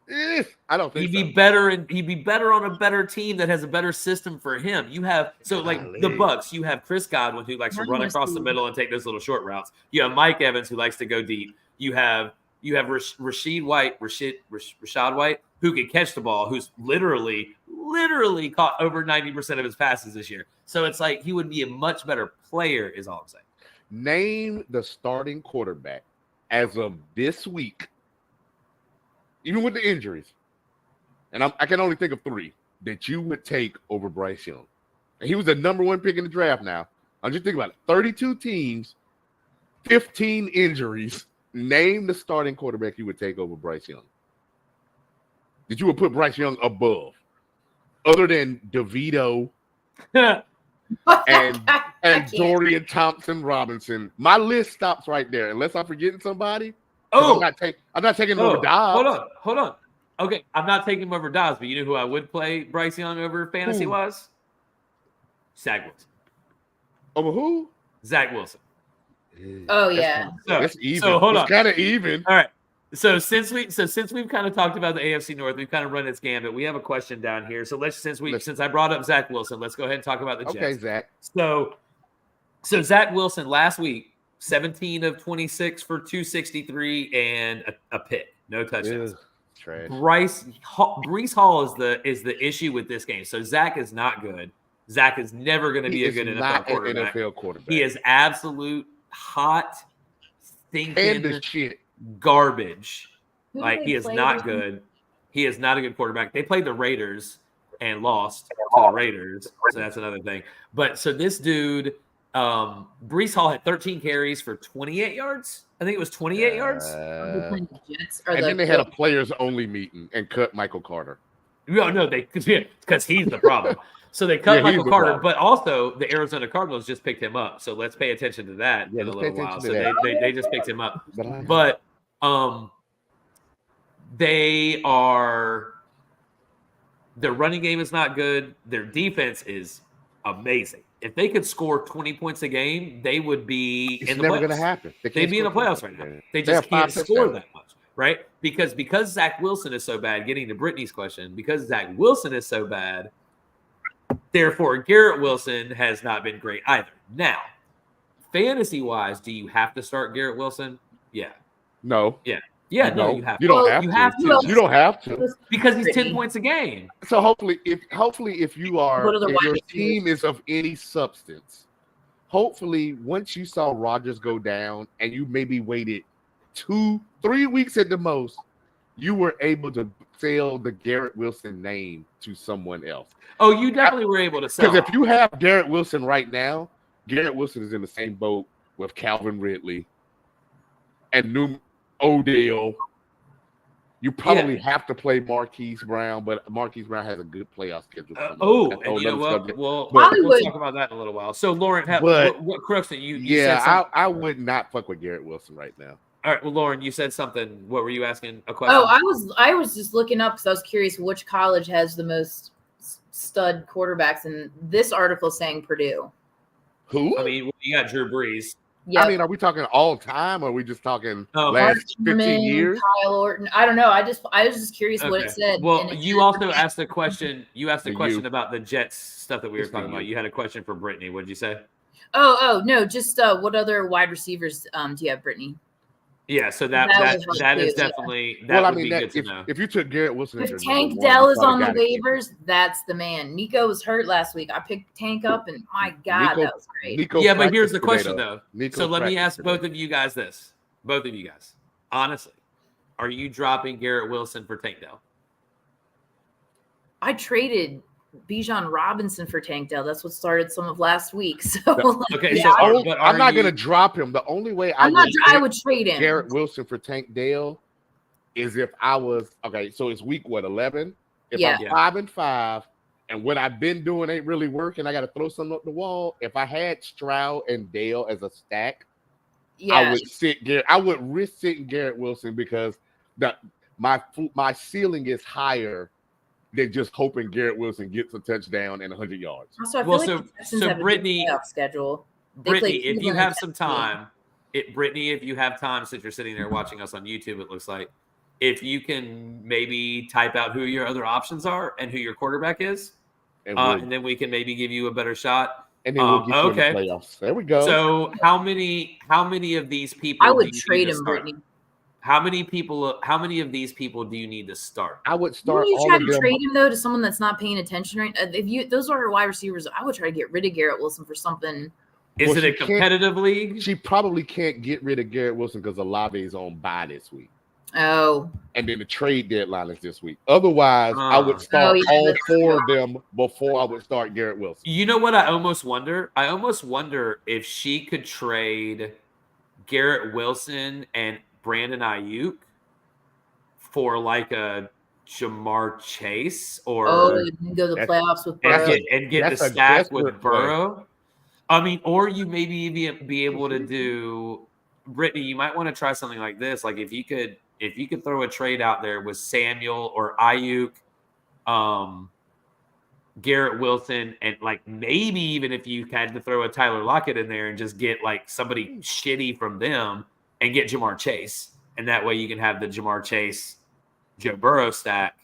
I don't think he'd be better, and he'd be better on a better team that has a better system for him. You have the Bucks. You have Chris Godwin who likes to run across the middle and take those little short routes. You have Mike Evans who likes to go deep. You have Rashad White who can catch the ball, who's literally caught over 90% of his passes this year. So it's like he would be a much better player, is all I'm saying. Name the starting quarterback as of this week, even with the injuries, and I can only think of 3 that you would take over Bryce Young. And he was the number 1 pick in the draft now. I'm just thinking about it. 32 teams, 15 injuries. Name the starting quarterback you would take over Bryce Young. That you would put Bryce Young above, other than DeVito and Dorian Thompson-Robinson. My list stops right there, unless I'm forgetting somebody. I'm not taking him over Dobbs. Hold on. Okay, I'm not taking him over Dobbs, but you know who I would play Bryce Young over fantasy-wise? Zach Wilson. Over who? Zach Wilson. Oh yeah. That's even. So hold on. It's kind of even. All right. So since we've kind of talked about the AFC North, we've kind of run its gambit. We have a question down here. So since I brought up Zach Wilson, let's go ahead and talk about the Jets. Okay, Zach. So Zach Wilson last week, 17 of 26 for 263 and a pick, no touchdowns. Trash. Breece Hall is the issue with this game. So Zach is not good. Zach is never going to be a good NFL quarterback. He is absolute hot, stinking shit. Garbage. He is not good. He is not a good quarterback. They played the Raiders and lost to the Raiders, so that's another thing. But so this dude, Breece Hall had 13 carries for 28 yards. I think it was 28 yards. And then they had a players only meeting and cut Michael Carter. No, because he's the problem. So they cut Yeah, he's Michael the Carter, problem. but also the Arizona Cardinals just picked him up. So let's pay attention to that Yeah, in a let's pay little while. attention So to that. they just picked him up. But But their running game is not good. Their defense is amazing. If they could score 20 points a game, they would be it's in the never playoffs. going to happen. They'd be in the playoffs right now. They just have 5 can't score touchdowns. that much, right? Because Zach Wilson is so bad, getting to Brittany's question, because Zach Wilson is so bad, therefore Garrett Wilson has not been great either. Now, fantasy-wise, do you have to start Garrett Wilson? Yeah. No. Yeah, You no, don't. you have You to. don't have You to. have to. You don't have to. Because he's 10 Brittany. points a game. So hopefully if you are What are the if wide your receivers? team is of any substance, hopefully once you saw Rodgers go down and you maybe waited 2-3 weeks at the most, you were able to sell the Garrett Wilson name to someone else. Oh, you definitely were able to sell. Because if you have Garrett Wilson right now, Garrett Wilson is in the same boat with Calvin Ridley and Odell. You probably have to play Marquise Brown, but Marquise Brown has a good playoff schedule. That's a whole and you know nother what? subject. We'll Hollywood- talk about that in a little while. So, Lauren, But- what Crooks that you said Yeah, something. I would not fuck with Garrett Wilson right now. All right, well, Lauren, you said something. What were you asking? A question? Oh, I was just looking up because I was curious which college has the most stud quarterbacks, and this article is saying Purdue. Who? I mean, you got Drew Brees. Yeah, I mean, are we talking all time or are we just talking Oh, last 15 years? Kyle Orton. I don't know. I was just curious what Okay. it said. Well, and it you said also Purdue. asked a question. You asked a The question you. about the Jets stuff that we were It's the talking about. you. You had a question for Brittany. What did you say? Oh no, just what other wide receivers do you have, Brittany? Yeah, so That that was that is too, yeah. definitely that Well, I would mean, be good to know. if you took Garrett Wilson, as If your Tank number one, Dell you is on the probably gotta keep him. waivers, that's the man. Nico was hurt last week. I picked Tank up, and my God, Nico- that was great. Nico Yeah, but here's the practiced question today, though. Nico So let me practiced ask both today. of you guys this. Both of you guys. Honestly, are you dropping Garrett Wilson for Tank Dell? I traded Bijan Robinson for Tank Dell. That's what started some of last week. So Okay, yeah, so Oh, but I'm are not you- going to drop him. The only way I I would trade him. Garrett Wilson for Tank Dell is if I was okay. So it's week 11. If Yeah. I'm 5-5, and what I've been doing ain't really working, I got to throw something up the wall. If I had Stroud and Dale as a stack, Yeah, I would sit Garrett. I would risk sitting Garrett Wilson because my ceiling is higher than just hoping Garrett Wilson gets a touchdown and 100 yards. also, I feel Well, like so- the Texans so have a good Brittany- playoff schedule. They Brittany, play if you Cleveland have and some Tennessee. time, Brittany, if you have time, since you're sitting there watching us on YouTube, it looks like if you can maybe type out who your other options are and who your quarterback is, And, and then we can maybe give you a better shot. then we'll get you okay. in the playoffs. There we go. So how many of these people? I do would you need trade to him, start? Brittany. How many of these people do you need to start? I would Wouldn't start you all try of to them. trade him though to someone that's not paying attention right? Those are wide receivers, I would try to get rid of Garrett Wilson for something. Is Well, it a she can't- competitive league? She probably can't get rid of Garrett Wilson because Olave is on bye this week. Oh, And then the trade deadline is this week. Otherwise, I would start Oh, yeah, all that's 4 of them before I would start Garrett Wilson. You know what? I almost wonder if she could trade Garrett Wilson and Brandon Ayuk for like a Jamar Chase or you can go to the that's- playoffs with that's Burrow. and get that's the a stack desperate with play. Burrow. I mean, or you maybe be able to do, Brittany. You might want to try something like this. Like if you could throw a trade out there with Samuel or Ayuk, Garrett Wilson, and like maybe even if you had to throw a Tyler Lockett in there and just get like somebody shitty from them and get Jamar Chase, and that way you can have the Jamar Chase, Joe Burrow stack.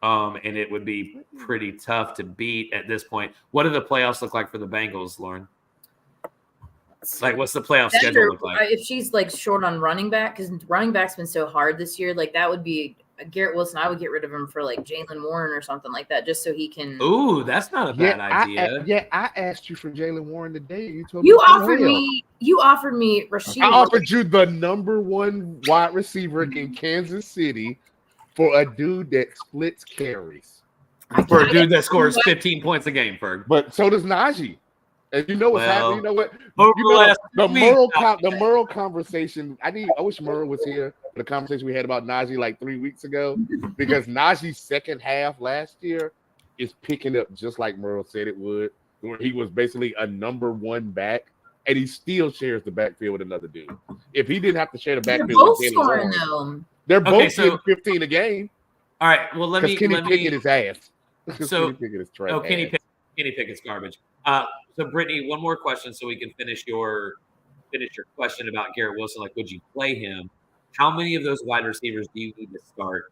And it would be pretty tough to beat at this point. What do the playoffs look like for the Bengals, Lauren? Like, what's the playoff schedule Denver, look like? if she's like short on running back, because running back's been so hard this year, like that would be Garrett Wilson. I would get rid of him for like Jalen Warren or something like that, just so he can. Ooh, that's not a bad idea. I asked you for Jalen Warren today. You told You me offered me Rashid. I offered you the number 1 wide receiver in Kansas City for a dude that splits carries. For a dude that scores 15 points a game, Ferg. But so does Najee. And you know what's happening? You know what? over You know the last the week- Merle conversation. I wish Merle was here for the conversation we had about Najee like 3 weeks ago, because Najee's second half last year is picking up just like Merle said it would, where he was basically a number one back, and he still shares the backfield with another dude. If he didn't have to share the They're backfield both with Jalen scoring Warren, though. they're Okay, both so- getting 15 a game All right. Well, because Kenny Pickett is ass. So- Kenny Pickett is trash. Oh, ass. Kenny Pickett's garbage. So Brittany, one more question so we can finish your question about Garrett Wilson. Like, would you play him? How many of those wide receivers do you need to start?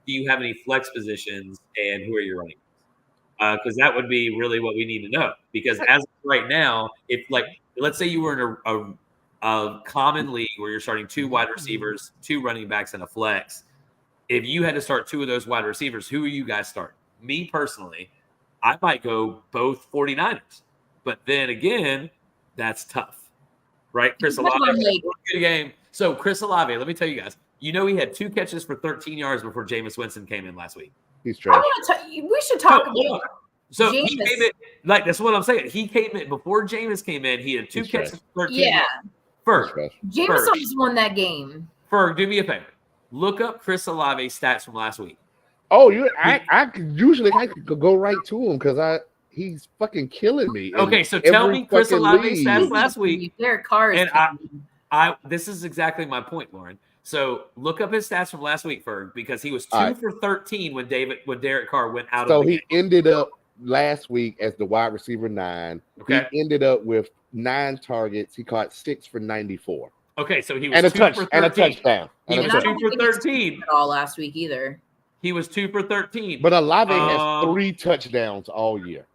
Do you have any flex positions, and who are you running? Because that would be really what we need to know. Because as of right now, if like let's say you were in a common league where you're starting 2 wide receivers, 2 running backs, and a flex, if you had to start 2 of those wide receivers, who are you guys starting? Me personally, I might go both 49ers, but then again, that's tough, right? Chris Olave, good game. So Chris Olave, let me tell you guys, he had 2 catches for 13 yards before Jameis Winston came in last week. He's I trash. want to we should talk about So Jameis. he came in, like that's what I'm saying. He came in before Jameis came in. He had 2 He's catches for 13 Yeah, yards. He's Ferg, trash. Jameis First. almost won that game. Ferg, do me a favor. Look up Chris Olave's stats from last week. Oh, I could usually go right to him because he's fucking killing me. in Okay, so tell every me Chris fucking Olave's league. stats last week. Derek Carr is And this is exactly my point, Lauren. So look up his stats from last week, Ferg, because he was 2 All right. for 13 when Derek Carr went out So of the he game. ended up last week as the wide receiver 9. Okay. He ended up with 9 targets. He caught 6 for 94. Okay, so he was And a 2 for 13. touchdown. He And a was I touchdown. don't 2 for think it's 13. at all last week either. He was 2 for 13. But Olave has Um, 3 touchdowns all year.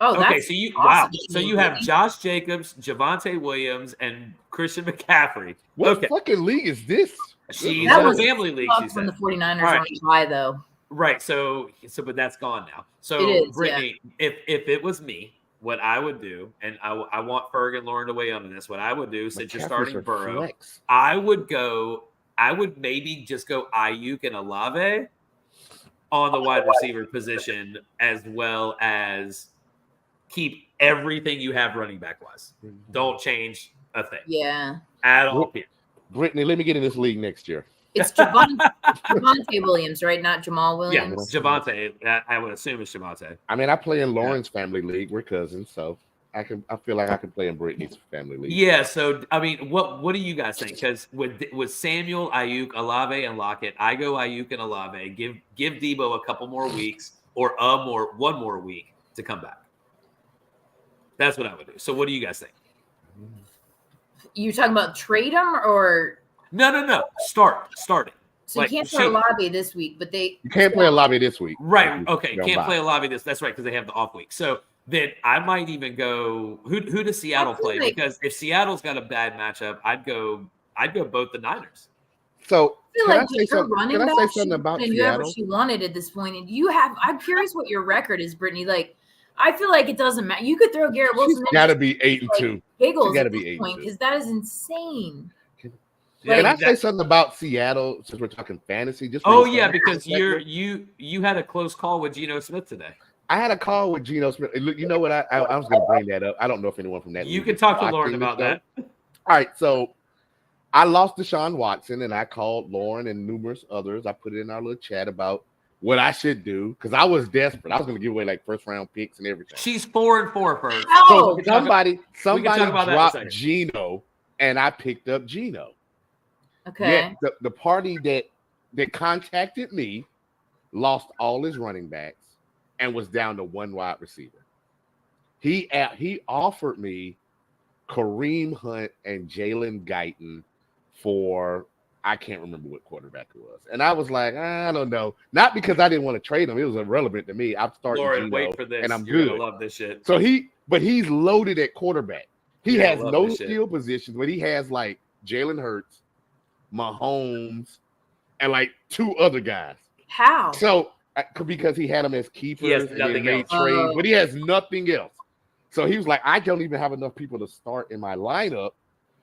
Oh, Okay, that's so you awesome. So you have Josh Jacobs, Javonte Williams, and Christian McCaffrey. What Okay, fucking league is this? she's That in a was family league. She tough from said. the 49ers All right. on high though. Right. So, but that's gone now. So, It is, Brittany, if it was me, what I would do, and I want Ferg and Lauren to weigh in on this. What I would do, since you're McCaffrey's starting a Burrow, flex. I would maybe just go Ayuk and Olave on the wide receiver position, as well as keep everything you have running back wise. Don't change a thing Yeah. at all. Brittany, let me get in this league next year. It's Javonte Williams, right? Not Jamal Yeah, Williams. Javonte. I would assume it's Javonte. I mean, I play in Lauren's family league. We're cousins, so I feel like I can play in Brittany's family league. Yeah. So I mean, what do you guys think? Because with Samuel, Ayuk, Olave, and Lockett, I go Ayuk and Olave. Give Debo a couple more weeks or one more week to come back. That's what I would do. So what do you guys think? You talking about trade him or No. Starting. so Like, you can't start she- Lobby this week, but they You can't play Olave this week. Right. Okay. You're on Can't bye. play Olave this. That's right, because they have the off week. So then I might even go. Who does Seattle I feel play? like- Because if Seattle's got a bad matchup, I'd go both the Niners. So I feel can I like say your something? running Can I say back something should about win whoever Seattle? she wanted at this point. And I'm curious what your record is, Brittany. Like, I feel like it doesn't matter. You could throw Garrett She's Wilson in got to and be 8-2. giggles gotta at be this 8-2. point because that is insane. Yeah, Can I that- say something about Seattle since we're talking fantasy? Just for Oh a yeah, second? because you had a close call with Geno Smith today. I had a call with Geno Smith. Look, you know what? I was going to bring that up. I don't know if anyone from that. You league can is talk to watching Lauren this about show. that. All right, so I lost Deshaun Watson, and I called Lauren and numerous others. I put it in our little chat about what I should do because I was desperate. I was going to give away like first round picks and everything. She's 4-4 first. Oh, So somebody talk about that in a dropped second. Geno, and I picked up Geno. Okay. Yet the party that contacted me lost all his running backs and was down to one wide receiver. He offered me Kareem Hunt and Jalen Guyton for I can't remember what quarterback it was, and I was like, I don't know. Not because I didn't want to trade him; it was irrelevant to me. I'm starting Lauren, Geno, wait for this. and I'm You're good. gonna love this shit. So he's loaded at quarterback. He Yeah, I has love no this shit. skill positions, but he has like Jalen Hurts, Mahomes, and like 2 other guys. How? So because he had them as keepers, He has and they nothing made else. trades, but he has nothing else. So he was like, I don't even have enough people to start in my lineup.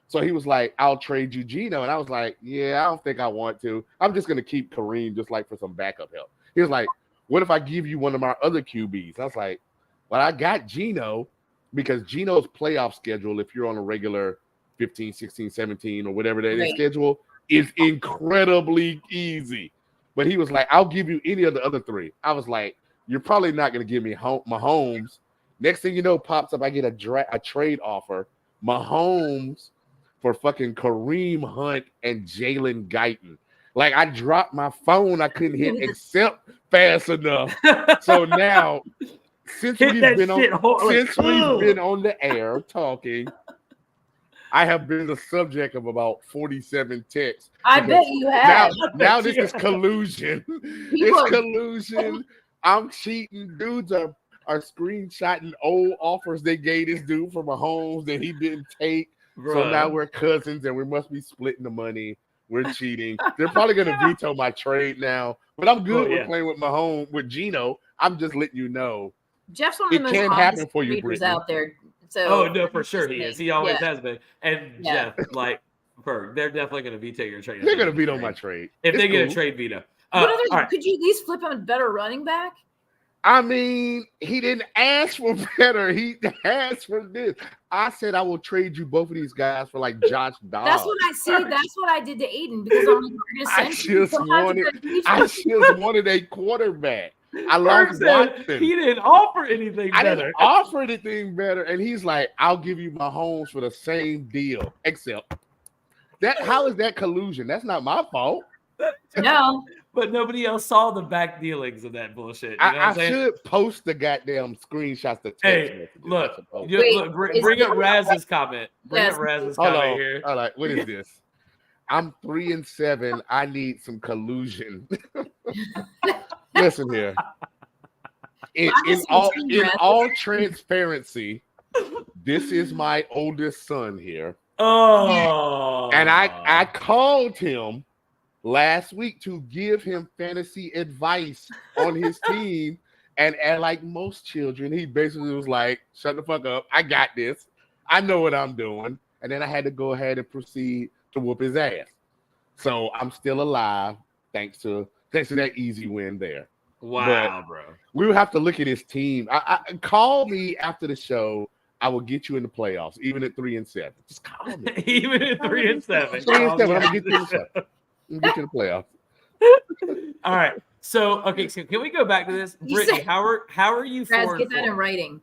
So he was like, I'll trade you Geno. And I was like, yeah, I don't think I want to. I'm just going to keep Kareem just like for some backup help. He was like, what if I give you one of my other QBs? I was like, well, I got Geno because Geno's playoff schedule, if you're on a regular 15, 16, 17 or whatever that is Right. schedule, is incredibly easy. But he was like, I'll give you any of the other 3. I was like, You're probably not going to give me Mahomes. Next thing you know, pops up. I get a trade offer. Mahomes for fucking Kareem Hunt and Jalen Guyton. Like I dropped my phone, I couldn't hit accept fast enough. So now, since we've been on the air talking, I have been the subject of about 47 texts. I bet you have. Now this is collusion. It's collusion. I'm cheating. Dudes are screenshotting old offers they gave this dude for Mahomes that he didn't take. Bruh. So now we're cousins and we must be splitting the money. We're cheating. They're probably going to veto my trade now, but I'm good with playing with Mahomes, with Gino. I'm just letting you know. Jeff's one of the most happen for you, Brittany. out there. So no, for sure he is. He always has been. And Jeff, like, Berg, they're definitely going to veto your trade. They're going to veto my trade. If they get a trade veto. Could you at least flip him a better running back? I mean, he didn't ask for better. He asked for this. I said I will trade you both of these guys for like Josh Dobbs. That's what I see. That's what I did to Aiden because I'm like, we're I just wanted a quarterback. I lost Watson. He didn't offer anything better. I didn't offer anything better, and he's like, "I'll give you Mahomes for the same deal." Except that, how is that collusion? That's not my fault. No. But nobody else saw the back dealings of that bullshit. You know I should post the goddamn screenshots. The hey, look, bring up Raz's comment. Bring up Raz's comment here. All right, what is this? I'm 3-7. I need some collusion. Listen here. In all transparency, this is my oldest son here. Oh, and I called him last week to give him fantasy advice on his team. And like most children, he basically was like, shut the fuck up. I got this. I know what I'm doing. And then I had to go ahead and proceed to whoop his ass. So I'm still alive thanks to that easy win there. Wow, bro. We will have to look at his team. I call me after the show. I will get you in the playoffs, even at 3-7. Just call me. Even at 3-7. 3-7. I'm gonna get you in the get to the playoffs. All right. So can we go back to this? Brittany, how are you for? Get that in writing.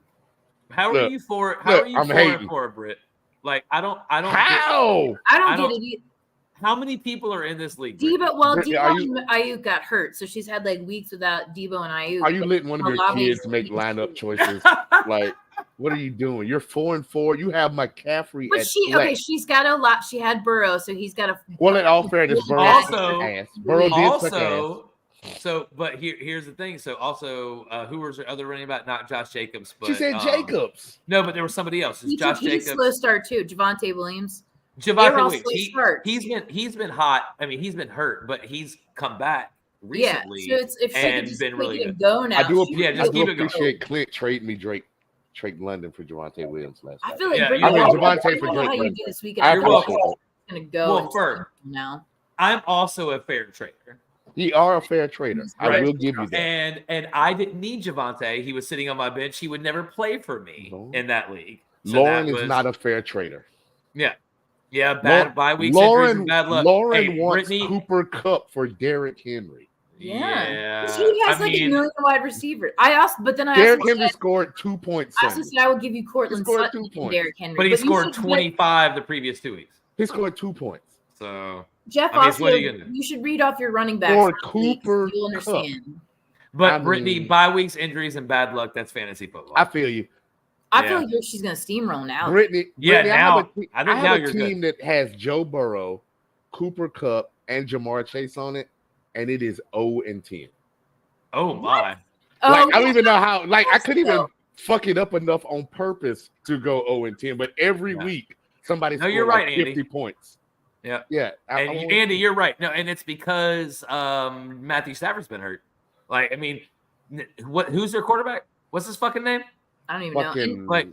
How are you for? How are you for Britt? Like I don't. I don't get it either. How many people are in this league? Debo and Ayuk got hurt, so she's had like weeks without Debo and Ayuk. Are you letting one of your kids make lineup choices? Like, what are you doing? You're 4-4. You have McCaffrey. But she's got a lot. She had Burrow, so he's got a. Well, in all fairness, Burrow did. So, but here's the thing. So, also, who was the other running back? Not Josh Jacobs, but she said Jacobs. No, but there was somebody else. It's Josh Jacobs. He's slow start too. Javonte Williams. Javonte Williams. He's been hot. I mean, he's been hurt, but he's come back recently. Yeah, so if and just been really good. Go now. I do appreciate Clint trading me Drake London for Javonte Williams last night. I feel like Javonte for Drake London. This weekend. You're welcome. Gonna go now. I'm also a fair trader. You are a fair trader. I will give you that. And I didn't need Javonte. He was sitting on my bench. He would never play for me in that league. So Lauren is not a fair trader. Yeah. Yeah, bye weeks. Lauren bad luck. Lauren wants Cooper Kupp for Derrick Henry. Yeah. He has a million wide receiver. Derrick Henry scored 2 points. I also said I would give you Cortland Sutton and Derrick Henry. But he scored 25 the previous 2 weeks. He scored 2 points. So Jeff, you should read off your running backs. Or Cooper You'll understand. But Brittany, bye weeks, injuries, and bad luck, that's fantasy football. I feel you. I feel like she's going to steamroll now. Brittany, now I have a team that has Joe Burrow, Cooper Kupp, and Jamar Chase on it, and it is 0-10. Oh my! I don't even know how. Like I couldn't even fuck it up enough on purpose to go 0-10. But every week somebody's you're right, 50 Andy. Points. Yeah, yeah. Andy, you're right. No, and it's because Matthew Stafford's been hurt. Like, I mean, who's their quarterback? What's his fucking name? I don't even know.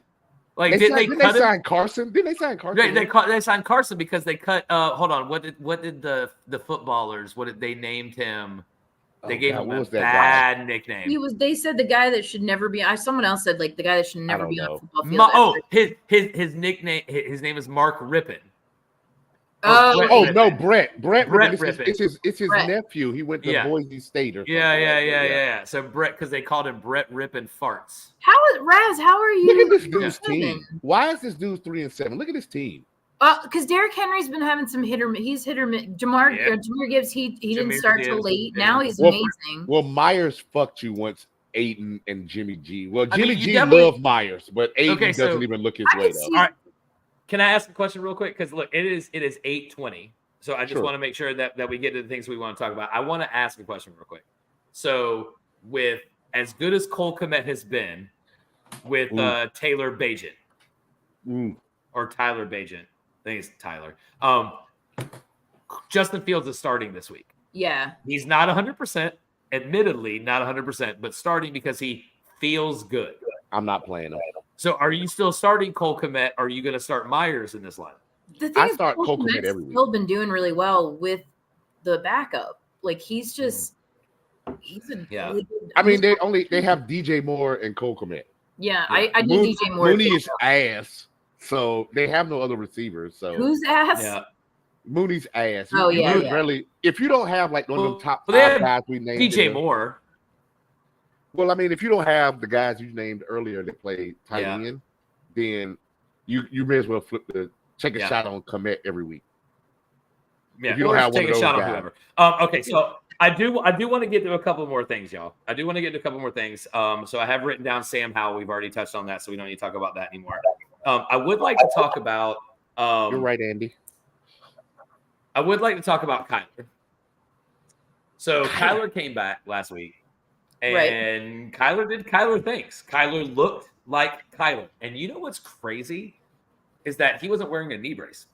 Like didn't they sign Carson? Didn't they sign Carson? They signed Carson because they cut. Hold on. What did the footballers? What did they named him? They gave him a bad nickname. They said the guy that should never be. Someone else said like the guy that should never be on the football field. His nickname. His name is Mark Rippon. Brett Oh Rippin. no, Brett Brett Rippin. Rippin. It's his Brett. nephew. He went to Yeah. Boise State or something. Yeah. So Brett, because they called him Brett Rippin Farts. Raz, how are you? Look at this dude's Yeah. team. Why is this dude 3-7? Look at his team. Because Derrick Henry's been having some hit or miss. He's hit or miss. Jahmyr Gibbs, he didn't Jahmyr start till Gibbs, late. yeah. Now he's Well, amazing. Well, Myers fucked you once, Aiden and Jimmy G. Well, I mean, Jimmy you G definitely- loved Myers, but Aiden Okay, so doesn't even look his I way could up. see- All right. Can I ask a question real quick? Because look, it is 8:20. So I just Sure. want to make sure that we get to the things we want to talk about. I want to ask a question real quick. So with as good as Cole Kmet has been with Taylor Bagent or Tyler Bagent, I think it's Tyler. Justin Fields is starting this week. Yeah. He's not 100%, admittedly not 100%, but starting because he feels good. I'm not playing him. So are you still starting Cole Kmet? Or are you going to start Myers in this lineup? The thing I is, start Cole Kmet Kmet's every week. still been doing really well with the backup. Like he's just he's a Yeah. really good, I mean, they have DJ Moore and Cole Kmet. yeah. I need DJ Moore. Mooney is ass, so they have no other receivers. So Who's ass? Yeah. Mooney's ass. Oh, You yeah, really- yeah. Really, if you don't have like one of them top Well, they five have guys we named, DJ in the- Moore. Well, I mean, if you don't have the guys you named earlier that play tight Yeah. end, then you may as well take a Yeah. shot on Kmet every week. Yeah, If you don't or have one take of a those shot on guys. whoever. Okay, so I do want to get to a couple more things, y'all. I do want to get to a couple more things. So I have written down Sam Howell. We've already touched on that, so we don't need to talk about that anymore. I would like to talk about. You're right, Andy. I would like to talk about Kyler. So Kyler came back last week, and Kyler did Kyler things. Kyler looked like Kyler, and you know what's crazy is that he wasn't wearing a knee brace,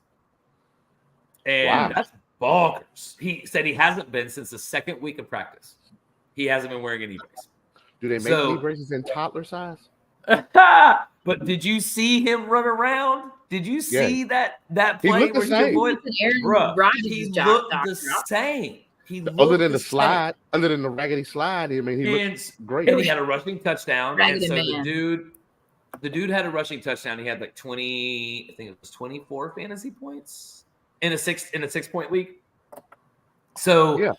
and Wow. that's bonkers. He said he hasn't been since the second week of practice. He hasn't been wearing a knee brace. Do they make So- knee braces in toddler size? But did you see him run around? Did you see that He play looked the where he same. avoided? It's an Aaron Bruh, Rodgers he job, looked doctor. the same. He Other looked than the same. slide, other than the raggedy slide, I mean, he looked And, great. and he had a rushing touchdown. And Raggedy so man. the dude had a rushing touchdown. He had like 20, I think it was 24 fantasy points in a 6-point week. So Yeah.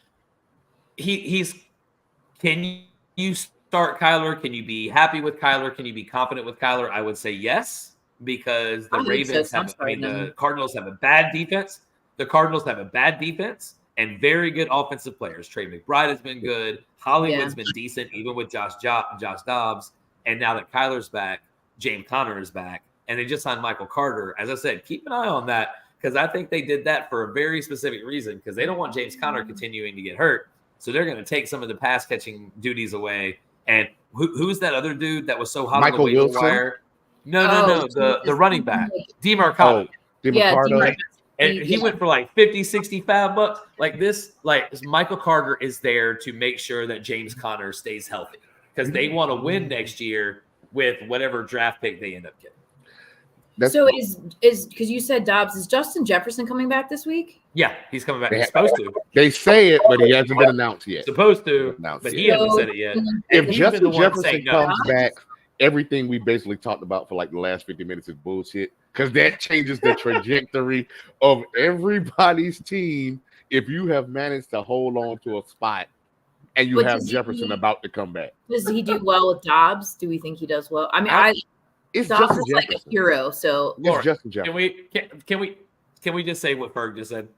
he's can you start Kyler? Can you be happy with Kyler? Can you be confident with Kyler? I would say yes, because the I think so. Ravens I'm have sorry, the Cardinals have a bad defense. The Cardinals have a bad defense and very good offensive players. Trey McBride has been good. Hollywood's been decent, even with Josh Dobbs. And now that Kyler's back, James Conner is back, and they just signed Michael Carter. As I said, keep an eye on that because I think they did that for a very specific reason because they don't want James Conner continuing to get hurt. So they're going to take some of the pass catching duties away. And who's that other dude that was so hot Michael on the waiver Wilson? wire? No, the running back, DeMarcado. DeMarcado. And he went for like 50, 65 bucks. Like this Michael Carter is there to make sure that James Conner stays healthy because they want to win next year with whatever draft pick they end up getting. So is because you said Dobbs, is Justin Jefferson coming back this week? Yeah, he's coming back. He's supposed to. They say it, but he hasn't been announced yet. Supposed to, Announced but yet. he hasn't said it yet. If He's been Justin the one Jefferson saying no. comes back, everything we basically talked about for like the last 50 minutes is bullshit because that changes the trajectory of everybody's team if you have managed to hold on to a spot and you But have does Jefferson about to come back. Does he do well with Dobbs? Do we think he does well? I mean, It's Dobbs Justin is like a Jefferson. hero. So It's Lauren, Justin Jefferson. Can we just say what Ferg just said?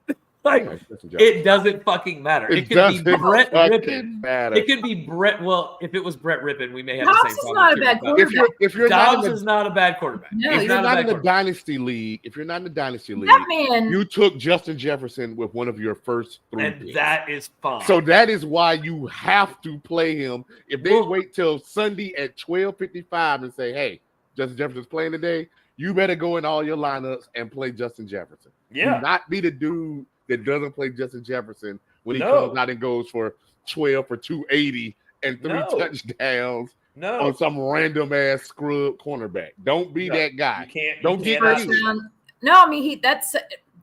Like Yeah, it's Justin Jefferson. it doesn't fucking matter. It could be doesn't Brett fucking Rippin. matter. It could be Brett. Well, if it was Brett Rippin, we may have Dobbs the same is problem. not a too, bad but quarterback. If you're Dobbs not in is the, not a bad quarterback. No, He's he's not a not bad in the quarterback. dynasty league, if you're not in the dynasty league, that man, you took Justin Jefferson with one of your first 3 And picks. that is fine. So that is why you have to play him. If they Well- wait till Sunday at 12:55 and say, "Hey, Justin Jefferson's playing today," you better go in all your lineups and play Justin Jefferson. Do not be the dude that doesn't play Justin Jefferson when he No. comes out and goes for 12 for 280 and 3 No. touchdowns no, on some random ass scrub cornerback. Don't be No. that you guy. can't. Don't you get cannot- ready. first round. No, I mean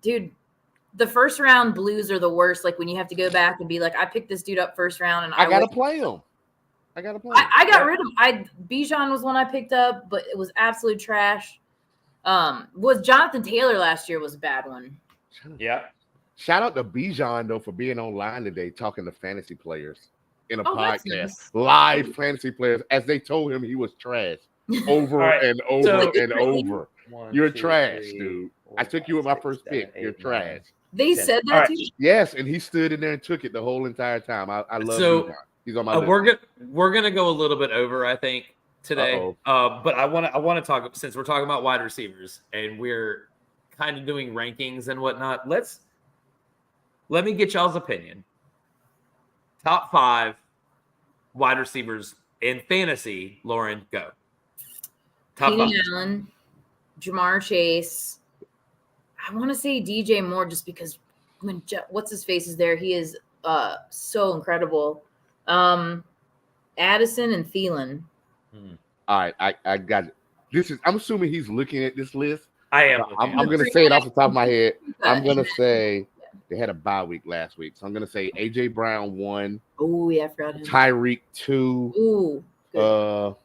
dude. The first round blues are the worst. Like when you have to go back and be like, I picked this dude up first round, and I gotta wish- play him. I got rid of. Bijan was one I picked up, but it was absolute trash. Was Jonathan Taylor last year was a bad one. Yeah. Shout out to Bijan though for being online today talking to fantasy players in a Oh, that's podcast, nice. live fantasy players, as they told him he was trash over All right, and over so- and over. One, You're two, trash, three, dude. four, I took five, you with my six, first seven, pick. You're 8, 9. trash. They Yeah. said that All right. to you? Yes, and he stood in there and took it the whole entire time. I love So, Bijan. He's on my list. We're gonna go a little bit over, I think, today. Uh-oh. But I want to talk, since we're talking about wide receivers and we're kind of doing rankings and whatnot. Let me get y'all's opinion. Top 5 wide receivers in fantasy. Lauren, go. Top Keenan 5. Allen, Jamar Chase. I want to say DJ Moore just because when what's his face is there, he is so incredible. Addison and Thielen. All right, I got it. I'm assuming he's looking at this list. I am. I'm going to say it off the top of my head. I'm Good. going to say they had a bye week last week. So I'm going to say AJ Brown 1, Oh yeah, I forgot him. Tyreek 2. Ooh, good.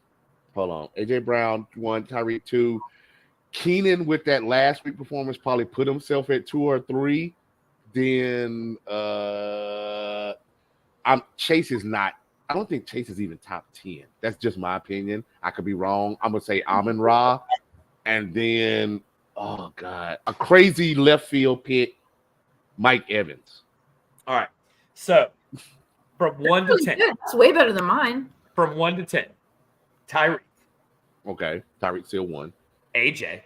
Hold on. AJ Brown 1, Tyreek 2. Keenan with that last week performance probably put himself at 2 or 3. Then Chase is not. I don't think Chase is even top 10. That's just my opinion. I could be wrong. I'm gonna say Amon-Ra, and then oh god, a crazy left field pick, Mike Evans. All right. So from 1 to Really 10. good. That's way better than mine. From 1 to 10. Tyreek, Okay, Tyreek still 1. AJ,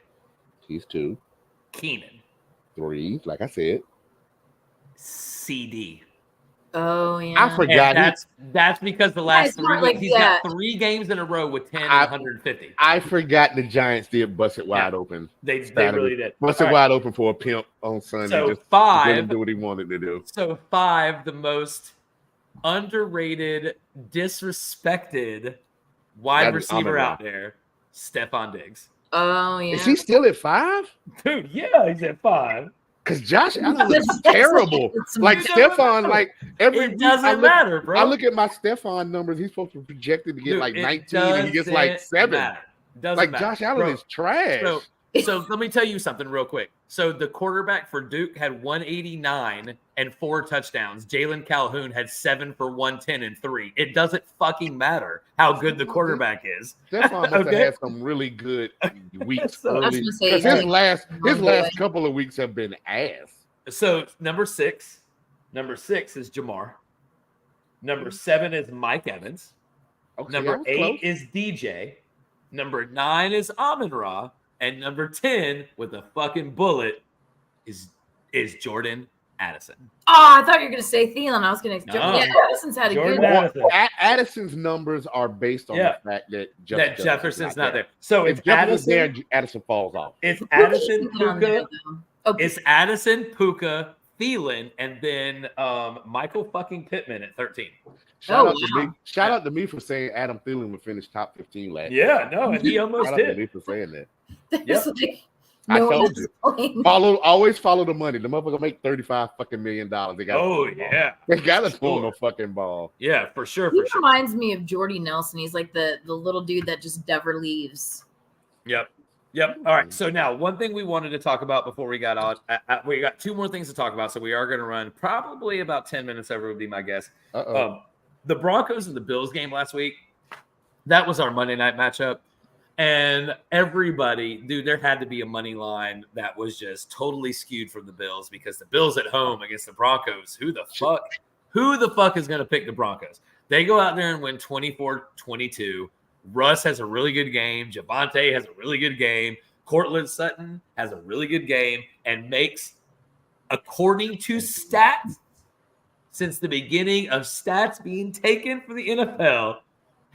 He's 2, Keenan, 3. Like I said, CD. Oh yeah. I forgot. And that's because the last it's 3 not like weeks, he's got 3 games in a row with 10 and I- 150. I forgot the Giants did bust it wide open. They Saturday. really did. Bust it All right. wide open for a pimp on Sunday. So just let him 5. do what he wanted to do. So 5, the most underrated, disrespected wide That is receiver Amon-Ra. out there, Stephon Diggs. Oh yeah. Is he still at 5? Dude, yeah, he's at 5. Because Josh Allen looks That's terrible. it's Like It doesn't Stephon, matter. like every It week doesn't matter, bro. I look at my Stephon numbers. He's supposed to be projected to get Dude, like it 19, and he gets like doesn't 7. matter. Doesn't Like matter. Josh Allen Bro, is trash. So let me tell you something real quick. So the quarterback for Duke had 189 and 4 touchdowns. Jalen Calhoun had 7 for 110 and 3. It doesn't fucking matter how good the quarterback is. Stephon must Okay. have had some really good weeks So- I was early. gonna say, 'Cause his last Oh, boy. couple of weeks have been ass. So number 6 is Jamar. Number 7 is Mike Evans. Okay, Number I was 8 close. is DJ. Number 9 is Amon-Ra. And number 10 with a fucking bullet is Jordan Addison. Oh, I thought you were gonna say Thielen. I was gonna. No. Yeah, Addison's had a Jordan good. Addison. Addison's numbers are based on Yeah. the fact that That Jefferson's not there. So If it's Jefferson's there, Addison. Addison falls off. It's Who did Addison, he put on there, Puka. though? Oh, It's Addison, Puka, Thielen, and then Michael fucking Pittman at 13. Shout Oh, out to wow. me. Shout out to me for saying Adam Thielen would finish top 15 last. Yeah, no, and he almost Shout out to did. me for saying that. there's like I no one told else you. playing. Always follow the money. The motherfucker make $35 fucking million. They got. Oh yeah, They got to throw Sure. no fucking ball. yeah, for sure, He for sure. reminds me of Jordy Nelson. He's like the little dude that just never leaves. Yep. All right. So now, one thing we wanted to talk about before we got on, we got 2 more things to talk about. So we are going to run probably about 10 minutes over. Would be my guess. Uh-oh. The Broncos and the Bills game last week. That was our Monday night matchup, and everybody, dude, there had to be a money line that was just totally skewed from the Bills because the Bills at home against the Broncos. Who the fuck is going to pick the Broncos? They go out there and win 24-22. Russ has a really good game. Javonte has a really good game. Cortland Sutton has a really good game and makes, according to stats, since the beginning of stats being taken for the NFL,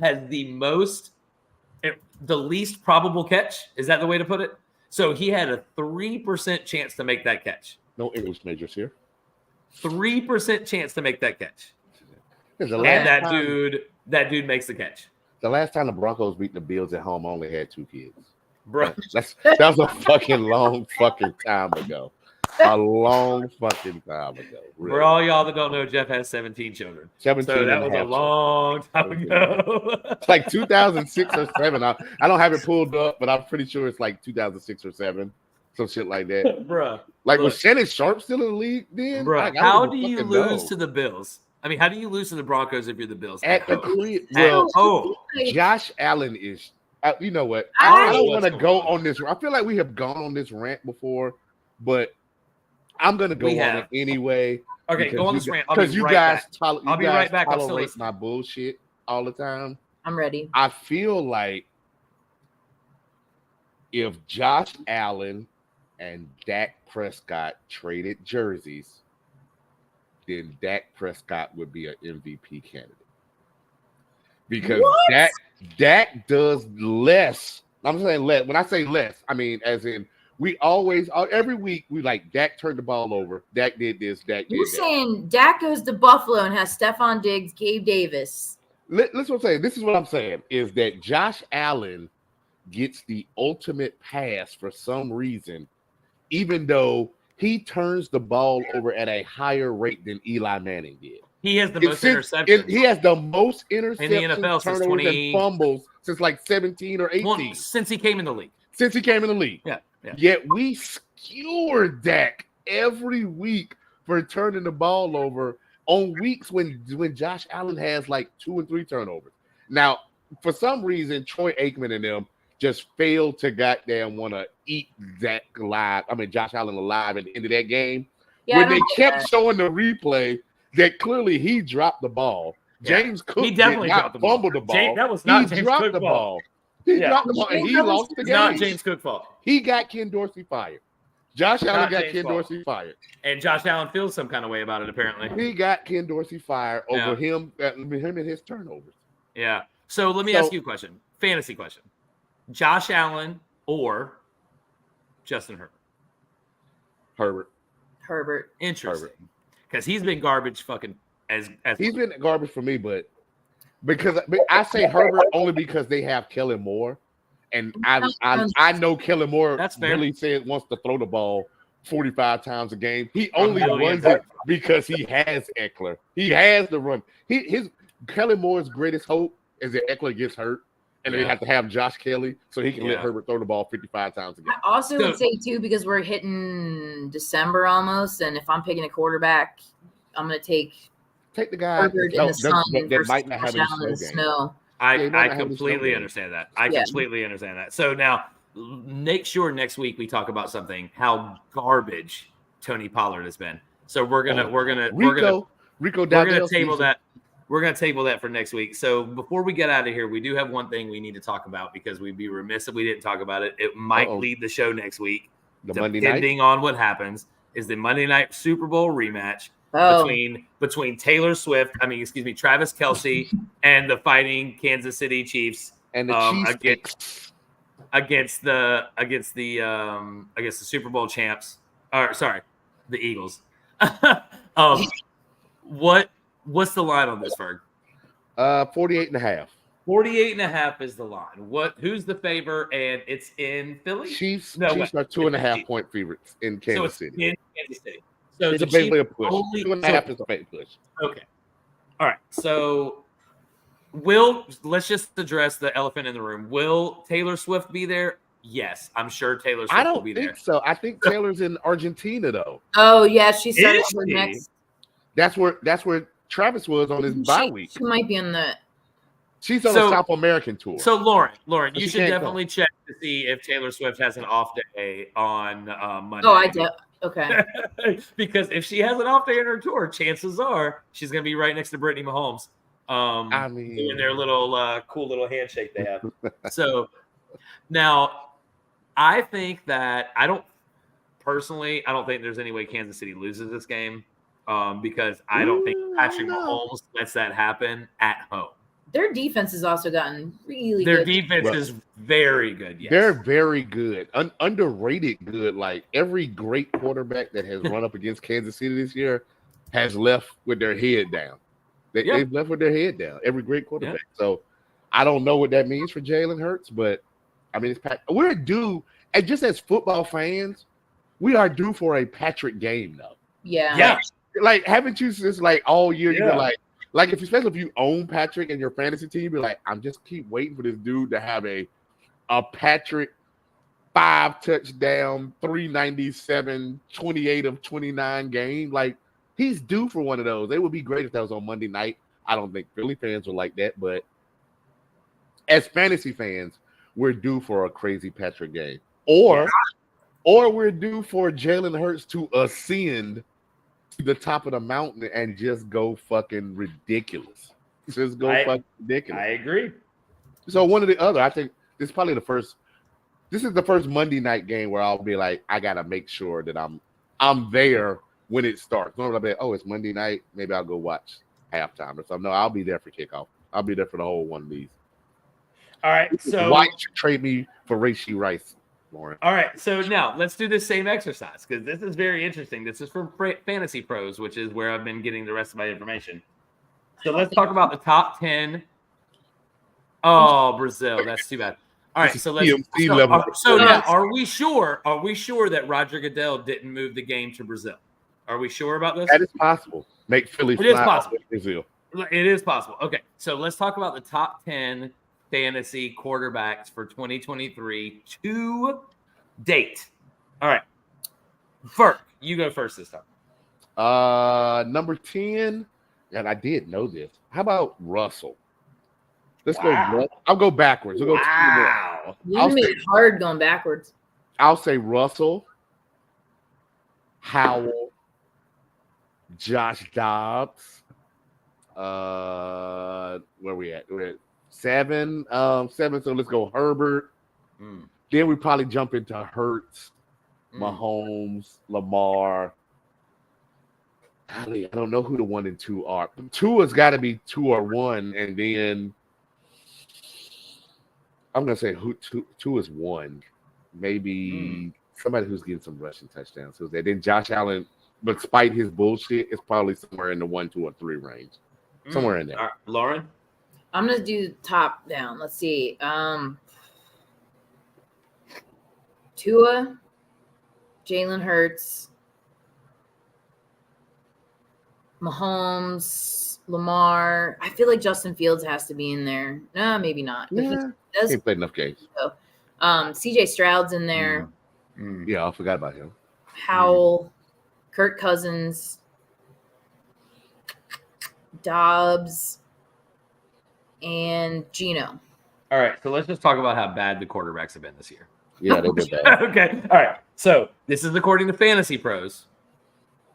has the least probable catch. Is that the way to put it? So he had a 3% chance to make that catch. No English majors here. 3% chance to make that catch. The And last that time- dude makes the catch. The last time the Broncos beat the Bills at home, I only had 2 kids. Bro, That was a fucking long fucking time ago. A long fucking time ago. Really. for all y'all that don't know, Jeff has 17 children. 17 So that and was a a half. long time ago. It's like 2006 or 7. I don't have it pulled up, but I'm pretty sure it's like 2006 or 7. some shit like that. Bruh. Like, Look. was Shannon Sharp still in the league then? Bruh, I don't how even do you fucking lose know. to the Bills? I mean, how do you lose to the Broncos if you're the Bills? At the home? three? At Well, home. Josh Allen is. You know what? I I don't what's want to going go on. on this. I feel like we have gone on this rant before, but I'm gonna go We on have. it anyway. Okay, go on this rant. I'll be Because you right guys, back. you I'll be guys right back. I'm still tolerate listening. my bullshit all the time. I'm ready. I feel like if Josh Allen and Dak Prescott traded jerseys, then Dak Prescott would be an MVP candidate. Because What? Dak does less. I'm saying less. When I say less, I mean as in we always every week we like Dak turned the ball over. Dak did this. Dak did You're that. saying Dak goes to Buffalo and has Stephon Diggs, Gabe Davis. Listen what I'm saying. This is what I'm saying is that Josh Allen gets the ultimate pass for some reason, even though he turns the ball over at a higher rate than Eli Manning did. He has the most interceptions. He has the most interceptions, NFL since turnovers, 20 and fumbles since like 17 or 18 Well, since he came in the league. since he came in the league. Yeah. Yet we skewer Dak every week for turning the ball over on weeks when Josh Allen has like 2 and 3 turnovers. Now, for some reason, Troy Aikman and them just failed to goddamn want to eat Dak alive. I mean, Josh Allen alive at the end of that game. Yeah, when I they don't kept get that. showing the replay that clearly he dropped the ball. Yeah. James Cook He definitely did not dropped the ball. fumble the ball. That was not he James dropped Cook's the fault. ball. He Yeah. dropped the ball and he lost the It's game. not James Cook's fault. He got Ken Dorsey fired. Josh Allen Not got James' Ken fault. Dorsey fired. And Josh Allen feels some kind of way about it, apparently. He got Ken Dorsey fired over Yeah. him and his turnovers. Yeah. So let me So- ask you a question. Fantasy question. Josh Allen or Justin Herbert? Herbert. Interesting. Because he's been garbage fucking as He's been garbage for me, but I say Herbert only because they have Kellen Moore, and I know Kellen Moore That's fair. really wants to throw the ball 45 times a game. He only million. runs it because he has Eckler. He has the run. His Kellen Moore's greatest hope is that Eckler gets hurt, and they Yeah. have to have Josh Kelly so he can let Yeah. Herbert throw the ball 55 times a game. I also would So- say too, because we're hitting December almost, and if I'm picking a quarterback, I'm gonna take Take the guy Herbert in the sun that versus might not have Josh any Allen in the snow game. snow. I Yeah, you might not have any completely snow understand that. I Yeah. completely understand that. So now make sure next week we talk about something, how garbage Tony Pollard has been. So we're gonna Rico Dowdell table season. that. We're gonna table that for next week. So before we get out of here, we do have one thing we need to talk about because we'd be remiss if we didn't talk about it. It might Uh-oh. lead the show next week, The Monday night. depending on what happens. Is the Monday night Super Bowl rematch Oh, between Taylor Swift, Travis Kelce, and the fighting Kansas City Chiefs And the Chiefs against the Super Bowl champs. Or sorry, the Eagles. What's the line on this, Ferg? 48.5. 48.5 is the line. Who's the favor? And it's in Philly. Chiefs No, are 2.5 point favorites in So Kansas it's City. in Kansas City. So It's the basically a Chiefs push. only- 2.5 is a fake push. Okay. All right. So let's just address the elephant in the room. Will Taylor Swift be there? Yes, I'm sure Taylor Swift I will don't be think there. so. I think Taylor's in Argentina though. oh yeah, she said Is her she? next. That's where Travis was on his bye week. She might be on the. She's on So- a South American tour. So Lauren, But you she should can't definitely check to see if Taylor Swift has an off day on Monday. Oh, I did. Okay. Because if she has an off day in her tour, chances are she's going to be right next to Brittany Mahomes. I mean, Doing their little cool little handshake they have. So now I think that I don't think there's any way Kansas City loses this game because I don't think Patrick Mahomes lets that happen at home. Their defense has also gotten really Their good. defense Well, is very good. Yes. they're very good, underrated good. Like every great quarterback that has run up against Kansas City this year has left with their head down. They've left with their head down. Every great quarterback. So I don't know what that means for Jalen Hurts, but I mean, we're due, and just as football fans, we are due for a Patrick game though. Yeah. Yeah. Like, haven't you just like all year? Yeah. You're like especially if you own Patrick and your fantasy team, you're like, I'm just keep waiting for this dude to have a Patrick 5 touchdown, 397, 28 of 29 game. Like, he's due for one of those. It would be great if that was on Monday night. I don't think Philly fans would like that, but as fantasy fans, we're due for a crazy Patrick game. Or we're due for Jalen Hurts to ascend to the top of the mountain and just go fucking ridiculous. Just go fucking ridiculous. I agree. So one or the other. I think this is probably the first. This is the first Monday night game where I'll be like, I gotta make sure that I'm there when it starts. Normally I'll be like, oh, it's Monday night. Maybe I'll go watch halftime or something. No, I'll be there for kickoff. I'll be there for the whole one of these. All right. So why did you trade me for Rashee Rice, Lauren? All right. So now let's do the same exercise because this is very interesting. This is from Fantasy Pros, which is where I've been getting the rest of my information. So let's talk about the top 10. Oh, Brazil. That's too bad. All right, so let's. So now, are we sure? Are we sure that Roger Goodell didn't move the game to Brazil? Are we sure about this? That is possible. Make Philly fly off Brazil. It is possible. Okay, so let's talk about the top 10 fantasy quarterbacks for 2023 to date. All right, Ferk, you go first this time. Number 10, and I did know this. How about Russell? Let's go. I'll go backwards. We'll go. Wow. You made it hard going backwards. I'll say Russell, Howell, Josh Dobbs. Where we at? We're at 7. 7. So let's go Herbert. Then we probably jump into Hurts, Mahomes, Lamar. I don't know who the 1 and 2 are. 2 has got to be 2 or 1, and then I'm gonna say who 2 is 1. Maybe somebody who's getting some rushing touchdowns. So then Josh Allen, despite his bullshit, is probably somewhere in the 1, 2, or 3 range. Somewhere in there. Right, Lauren? I'm gonna do top down. Let's see. Tua, Jalen Hurts, Mahomes, Lamar. I feel like Justin Fields has to be in there. No, maybe not. But he played enough games. So, CJ Stroud's in there. Yeah, I forgot about him. Howell, Kirk Cousins, Dobbs, and Geno. All right, so let's just talk about how bad the quarterbacks have been this year. Yeah, they did bad. Okay, all right. So this is according to Fantasy Pros.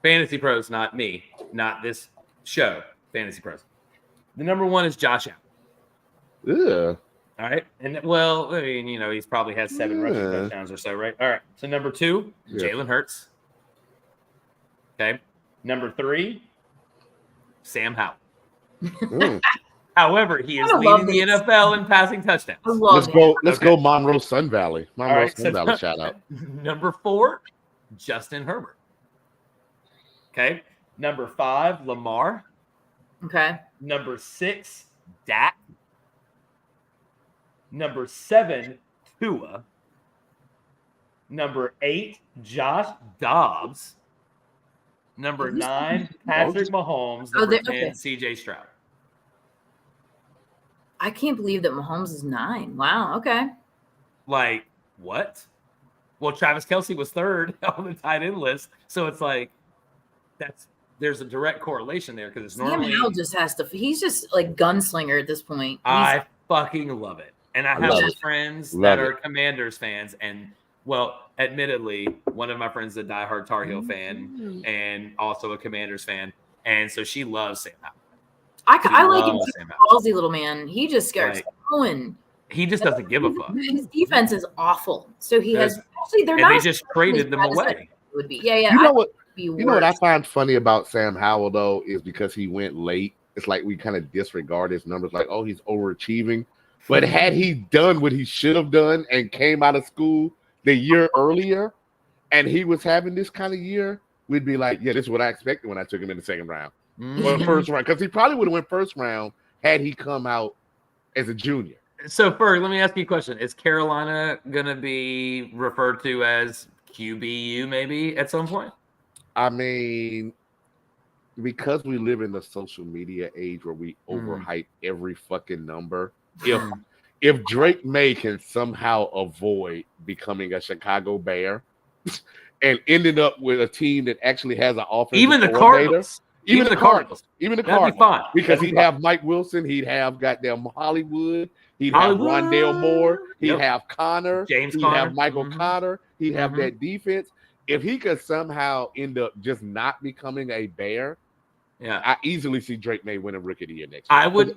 Fantasy Pros, not me, not this show. Fantasy Pros. The number 1 is Josh Allen. Yeah. All right, and well, I mean, he's probably had 7 rushing touchdowns or so, right? All right. So number 2, Jalen Hurts. Okay. Number 3, Sam Howell. However, he is leading the NFL in passing touchdowns. Let's go Monroe Sun Valley. Sun Valley shout out. Number 4, Justin Herbert. Okay. Number 5, Lamar. Okay. Number 6, Dak. Number 7, Tua. Number 8, Josh Dobbs. Number 9, Patrick Mahomes. Number 10, CJ Stroud. I can't believe that Mahomes is 9. Wow. Okay. Like, what? Well, Travis Kelce was 3rd on the tight end list. So it's like, there's a direct correlation there because it's normally. Sam Howell just has to. He's just like gunslinger at this point. I fucking love it. And I have friends that are Commanders fans. And, well, admittedly, one of my friends is a diehard Tar Heel fan and also a Commanders fan. And so she loves Sam Howell. I like him. He's a ballsy little man. He just starts going. He just doesn't give a fuck. His defense is awful. So he has actually they're not. They just traded them away. Would be. Yeah. You know what I find funny about Sam Howell though is because he went late. It's like we kind of disregard his numbers, like, oh, he's overachieving. But had he done what he should have done and came out of school the year earlier, and he was having this kind of year, we'd be like, yeah, this is what I expected when I took him in the second round. Or first round, because he probably would have went first round had he come out as a junior. So, Ferg, let me ask you a question. Is Carolina going to be referred to as QBU maybe at some point? I mean, because we live in the social media age where we overhype every fucking number, if Drake May can somehow avoid becoming a Chicago Bear and ended up with a team that actually has an offensive Even the coordinator, Cardinals. even the Cardinals, even the That'd be Cardinals, fine. because That'd he'd be have Mike Wilson, he'd have goddamn Hollywood, he'd have Hollywood. Rondale Moore, he'd Yep. have Connor, James he'd Conner. have Michael Mhm. Connor, he'd have Mhm. that defense. If he could somehow end up just not becoming a Bear, Yeah. I easily see Drake May winning Rookie of the Year next year. I would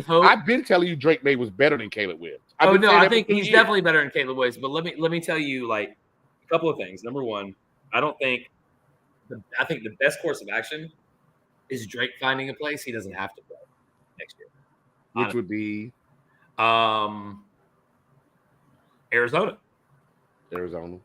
hope. I've been telling you Drake May was better than Caleb Williams. I've Oh been no, saying I that for think 2 he's years. definitely better than Caleb Williams. But let me tell you like a couple of things. Number one, I don't think I think the best course of action is Drake finding a place he doesn't have to play next year. Which would be Arizona. Arizona.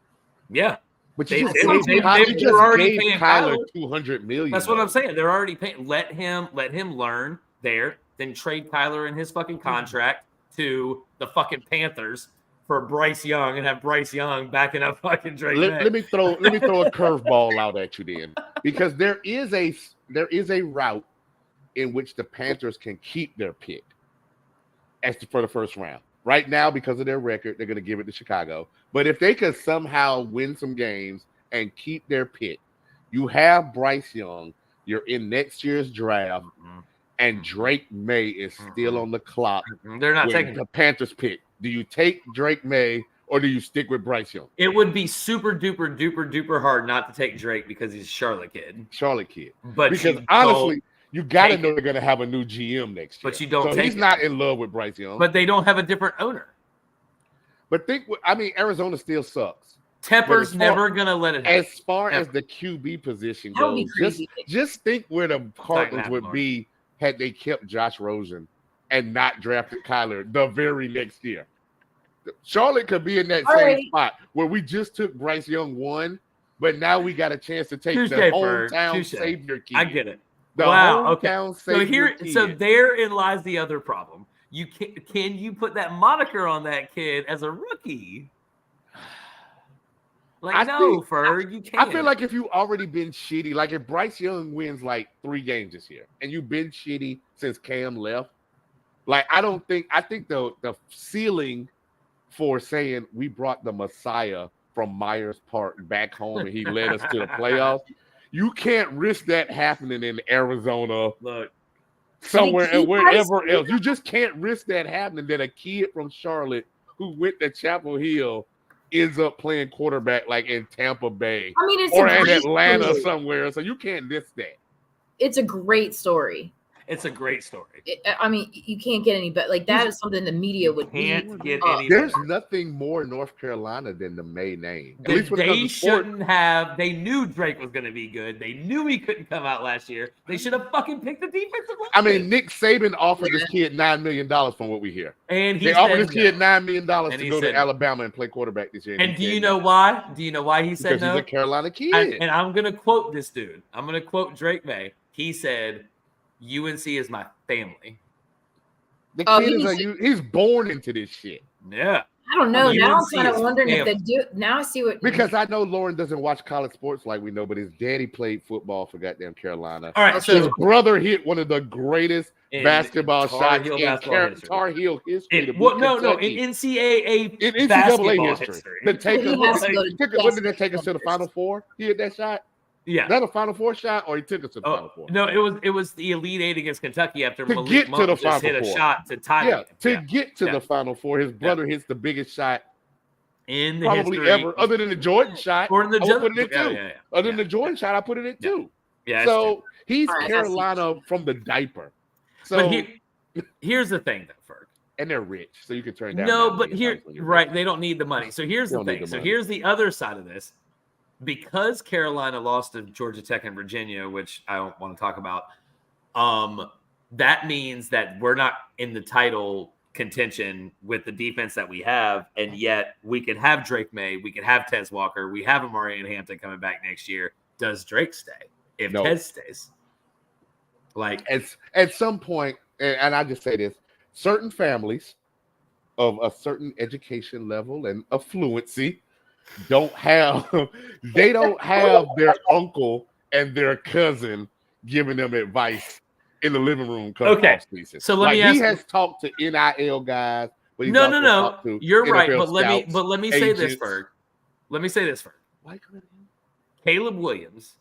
Yeah. But They- you just they- gave, they- Ky- they- you they're just already gave paying Kyler Kyler. $200 million. That's what I'm saying. They're already paying. Let him learn there, then trade Kyler in his fucking contract to the fucking Panthers for Bryce Young and have Bryce Young backing up fucking Drake May. Let me throw a curveball out at you then, because there is a route in which the Panthers can keep their pick for the first round. Right now, because of their record, they're going to give it to Chicago. But if they could somehow win some games and keep their pick, you have Bryce Young. You're in next year's draft, and Drake May is still on the clock. They're not with taking the Panthers pick. Do you take Drake May or do you stick with Bryce Young? It would be super duper duper duper hard not to take Drake because he's a Charlotte kid. Charlotte kid. But because you honestly, you got to take know they're going to have a new GM next year. But you don't So take he's it. not in love with Bryce Young. But they don't have a different owner. But Arizona still sucks. Tepper's as far- never gonna let it happen. As far Yeah. as the QB position That would be goes, crazy. just think where the Cardinals happen, would Mark. be had they kept Josh Rosen and not drafted Kyler the very next year. Charlotte could be in that All same right. spot where we just took Bryce Young one, but now we got a chance to take Touche, the Ferg. hometown Touche. savior kid. I get it. The Wow. Okay. hometown So savior so kid. therein lies the other problem. You can you put that moniker on that kid as a rookie? I No, think- Ferg, you can't. I feel like if you already been shitty, like if Bryce Young wins like 3 games this year, and you've been shitty since Cam left, like I think the ceiling for saying we brought the Messiah from Myers Park back home and he led us to the playoffs, you can't risk that happening in Arizona, Look, somewhere Did he and keep wherever Bryce? else. You just can't risk that happening that a kid from Charlotte who went to Chapel Hill ends up playing quarterback like in Tampa Bay I mean, it's or a in great Atlanta story. somewhere. So you can't miss that. It's a great story. it's a great story. I mean, you can't get any better. Like that is something the media would Can't get up. any There's better. nothing more North Carolina than the May name. At They, least when it comes to sports. shouldn't have. They knew Drake was going to be good. They knew he couldn't come out last year. They should have fucking picked the defensive line. I mean, Nick Saban offered this kid $9 million from what we hear. and he They offered said this kid no. $9 million And to he go said to no. Alabama and play quarterback this year. And he do said you no. know why? Do you know why he said Because no? he's a Carolina kid. And I'm going to quote this dude. I'm going to quote Drake May. He said, UNC is my family. The Oh, kid he's- he's born into this shit. Yeah. I don't know. Now I'm UNC kind of is wondering if they family. do. Now I see what Because I know Lauren doesn't watch college sports like we know, but his daddy played football for goddamn Carolina. All right. Okay. His So brother hit one of the greatest in basketball Tar shots Heel in basketball history. Tar Heel history. to Well, beat no, Kentucky. in NCAA in NCAA basketball history. To take He us, has to go to when did they take us to the basketball. Final Four? He hit that shot. Yeah. Is that a Final Four shot, or he took us to the Final Oh, Four? no, it was the Elite Eight against Kentucky after To Malik get to Monk the just hit Final a Four. shot to tie Yeah, the to game. get to Yeah. the Final Four, his brother hits the biggest shot In the probably history ever, other than the Jordan shot. or in the I would put it in yeah, two. yeah, yeah. Other than the Jordan shot, I put it in Yeah. two. Yeah, that's true. So he's All right, Carolina from the diaper. So But here's the thing, though, Ferg. and they're rich, so you can turn down. No, $9 but million here, when you're right? rich. They don't need the money. So here's They the don't need thing. the So money. here's the other side of this. Because Carolina lost to Georgia Tech and Virginia, which I don't want to talk about, that means that we're not in the title contention with the defense that we have, and yet we could have Drake May, we could have Tez Walker, we have Amari and Hampton coming back next year. Does Drake stay? If No. Tez stays, like at some point, and I just say this: certain families of a certain education level and affluency don't have their uncle and their cousin giving them advice in the living room. Okay, Season. so let me he ask- has talked to NIL guys, but he's No. also talked to You're right, NFL but scouts, let me say this, agents. Ferg. Let me say this, Ferg. Why come in here? Caleb Williams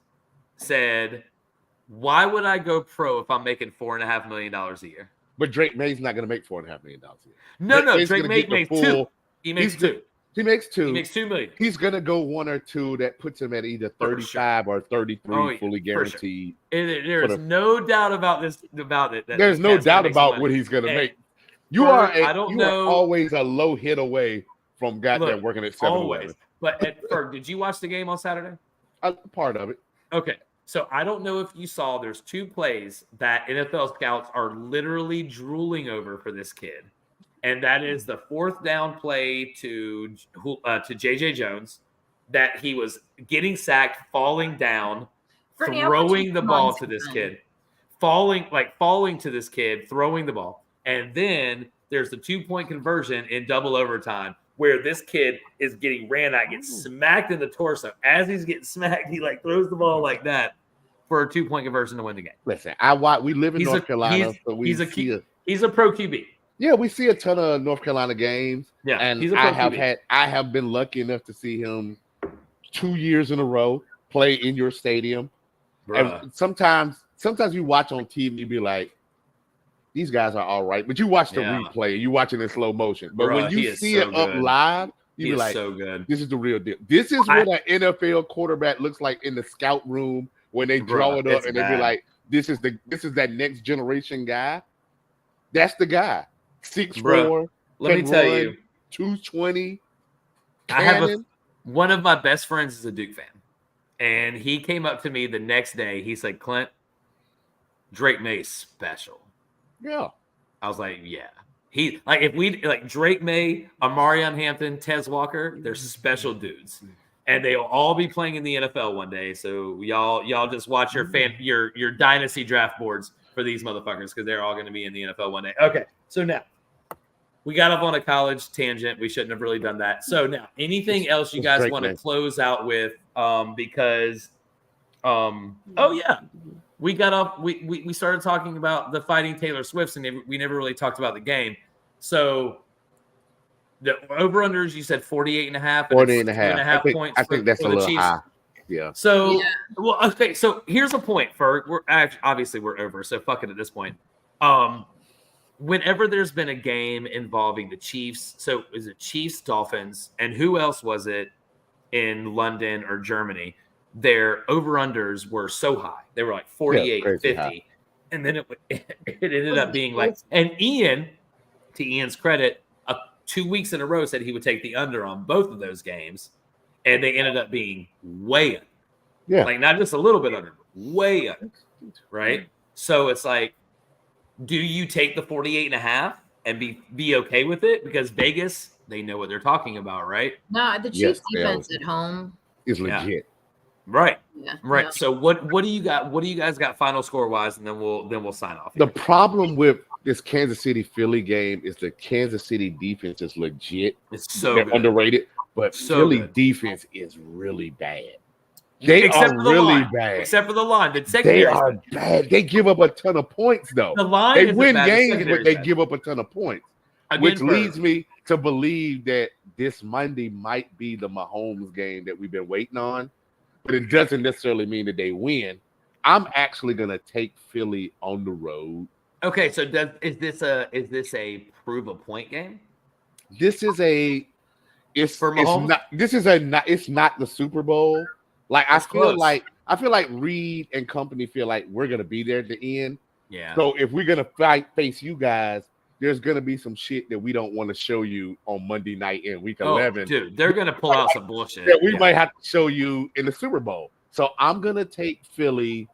said, "Why would I go pro if I'm making $4.5 million a year?" But Drake May's not going to make $4.5 million a year. No, May's Drake gonna May get the makes full- two. He makes two. He makes two. He makes $2 million. He's going to go one or two that puts him at either For 35 or 33 Oh, yeah, fully for sure. guaranteed. There For is the- no doubt about this. About it. that There's this no cat's gonna doubt make some about money. what he's going to And make. You Ferg, are I don't know. always a low hit away from goddamn Look, working at 7-Eleven. Always. But Ferg, did you watch the game on Saturday? Part of it. Okay. So I don't know if you saw there's two plays that NFL scouts are literally drooling over for this kid. And that is the 4th down play to JJ Jones that he was getting sacked, falling down, Brittany, I want throwing you the to come ball on to this sometime. kid, falling to this kid, throwing the ball. And then there's the 2-point conversion in double overtime where this kid is getting ran at, gets smacked in the torso. As he's getting smacked, he throws the ball like that for a 2-point conversion to win the game. Listen, we live in He's North a- Carolina, so we he's a see key- He's a pro QB. we see a ton of North Carolina games. Yeah, And he's a pro I QB. have been lucky enough to see him 2 years in a row play in your stadium. Bruh. And sometimes you watch on TV, you be like, these guys are all right. But you watch the Yeah. replay, you watch it in slow motion. But Bruh, when he you is see so it up good. live, He you be is like, so good. this is the real deal. This is what an NFL quarterback looks like in the scout room when they draw Bruh, it up it's and they be bad. like, this is that next generation guy. That's the guy. 6'4", Bruh, Let me can tell run, you, 220. I have cannon. one of my best friends is a Duke fan. And he came up to me the next day. He said, Clint, Drake May's special. Yeah. I was like, yeah. He if we Drake May, Amarion Hampton, Tez Walker, they're special dudes. And they'll all be playing in the NFL one day. So y'all just watch your dynasty draft boards for these motherfuckers because they're all going to be in the NFL one day. Okay. So now we got up on a college tangent. We shouldn't have really done that. So now anything else you guys Drake want to May. close out with? Because oh yeah. We got up. We started talking about the Fighting Taylor Swifts, and we never really talked about the game. So the over-unders, you said 48.5. 48.5. Points. I think that's for a the little Chiefs. high. Yeah. So, Yeah. well, okay. So here's a point for obviously we're over. So fuck it at this point. Whenever there's been a game involving the Chiefs, so is it Chiefs, Dolphins, and who else was it in London or Germany? Their over-unders were so high. They were like 48, crazy 50. high. And then it ended up being like, and Ian, to Ian's credit, 2 weeks in a row said he would take the under on both of those games. And they ended up being way under. Yeah. Like not just a little bit under, way under. Right? So it's like, do you take the 48.5 and be okay with it? Because Vegas, they know what they're talking about, right? No, the Yes, Chiefs they defense at home. It's Yeah. legit. Right. Yeah. Right. No. So what do you got? What do you guys got final score wise? And then we'll sign off. The here. problem with this Kansas City Philly game is the Kansas City defense is legit. It's so They're good. underrated, but So Philly good. defense is really bad. They Except are for the really line. bad. Except for the line. The They secondary. are bad. They give up a ton of points, though. The line. They isn't win bad, the games, secondary but they is bad. give up a ton of points, Again, which for- leads me to believe that this Monday might be the Mahomes game that we've been waiting on. But it doesn't necessarily mean that they win. I'm actually going to take Philly on the road. Okay, so is this a prove a point game? This is it's Mahomes? it's not the Super Bowl. Like It's I close. feel like Reed and company feel like we're gonna be there at the end. Yeah. So if we're gonna face you guys, there's gonna be some shit that we don't want to show you on Monday night in week 11 dude, they're gonna pull out some bullshit. that we Yeah. might have to show you in the Super Bowl. So I'm gonna take Philly.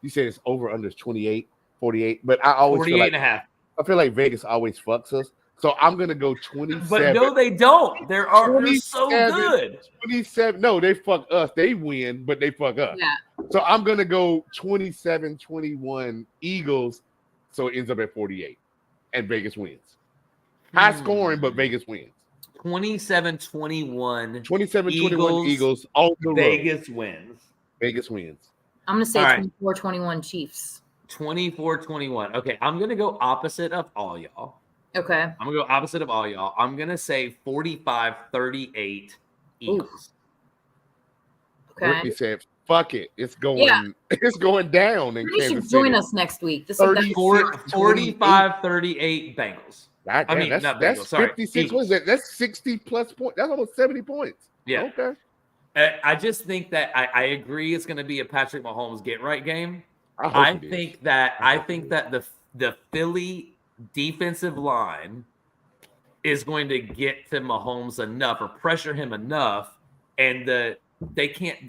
You said it's over under 28, 48, but I always 48 feel like and a half. I feel like Vegas always fucks us. So I'm gonna go 27. But no, they don't. They're so 27. good. 27. No, they fuck us. They win, but they fuck us. Yeah. So I'm going to go 27-21 Eagles. So it ends up at 48. And Vegas wins. High scoring, but Vegas wins. 27-21. 27-21 Eagles on the road. Vegas wins. Vegas wins. I'm gonna say All right. 24-21 Chiefs. 24-21. Okay, I'm gonna go opposite of all y'all. Okay. I'm gonna go opposite of all y'all. I'm gonna say 45-38 Eagles. Okay. Brittany said, "Fuck it, it's going, Yeah. it's going down in You should Kansas join City." us next week. This 45-38 Bengals. God I damn, mean, that's not that's Bengals. Sorry, 56. What is that? That's 60 plus points. That's almost 70 points. Yeah. Okay. I just think that I agree it's going to be a Patrick Mahomes get right game. I hope I it is. think that I hope the Philly defensive line is going to get to Mahomes enough or pressure him enough, and they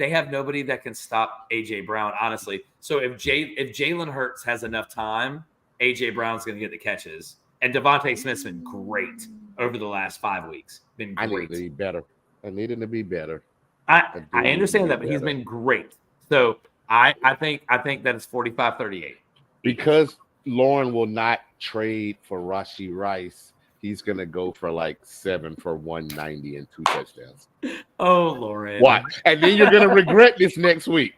have nobody that can stop AJ Brown, honestly. So if Jalen Hurts has enough time, AJ Brown's going to get the catches. And Devontae Smith's been great over the last 5 weeks. Been I great. need to be better. I need him to be better. I understand that, but he's been great. So I think that it's 45-38. Because Lauren will not trade for Rashee Rice. He's gonna go for like 7 for 190 and 2 touchdowns. Oh, Lauren. Watch. And then you're gonna regret this next week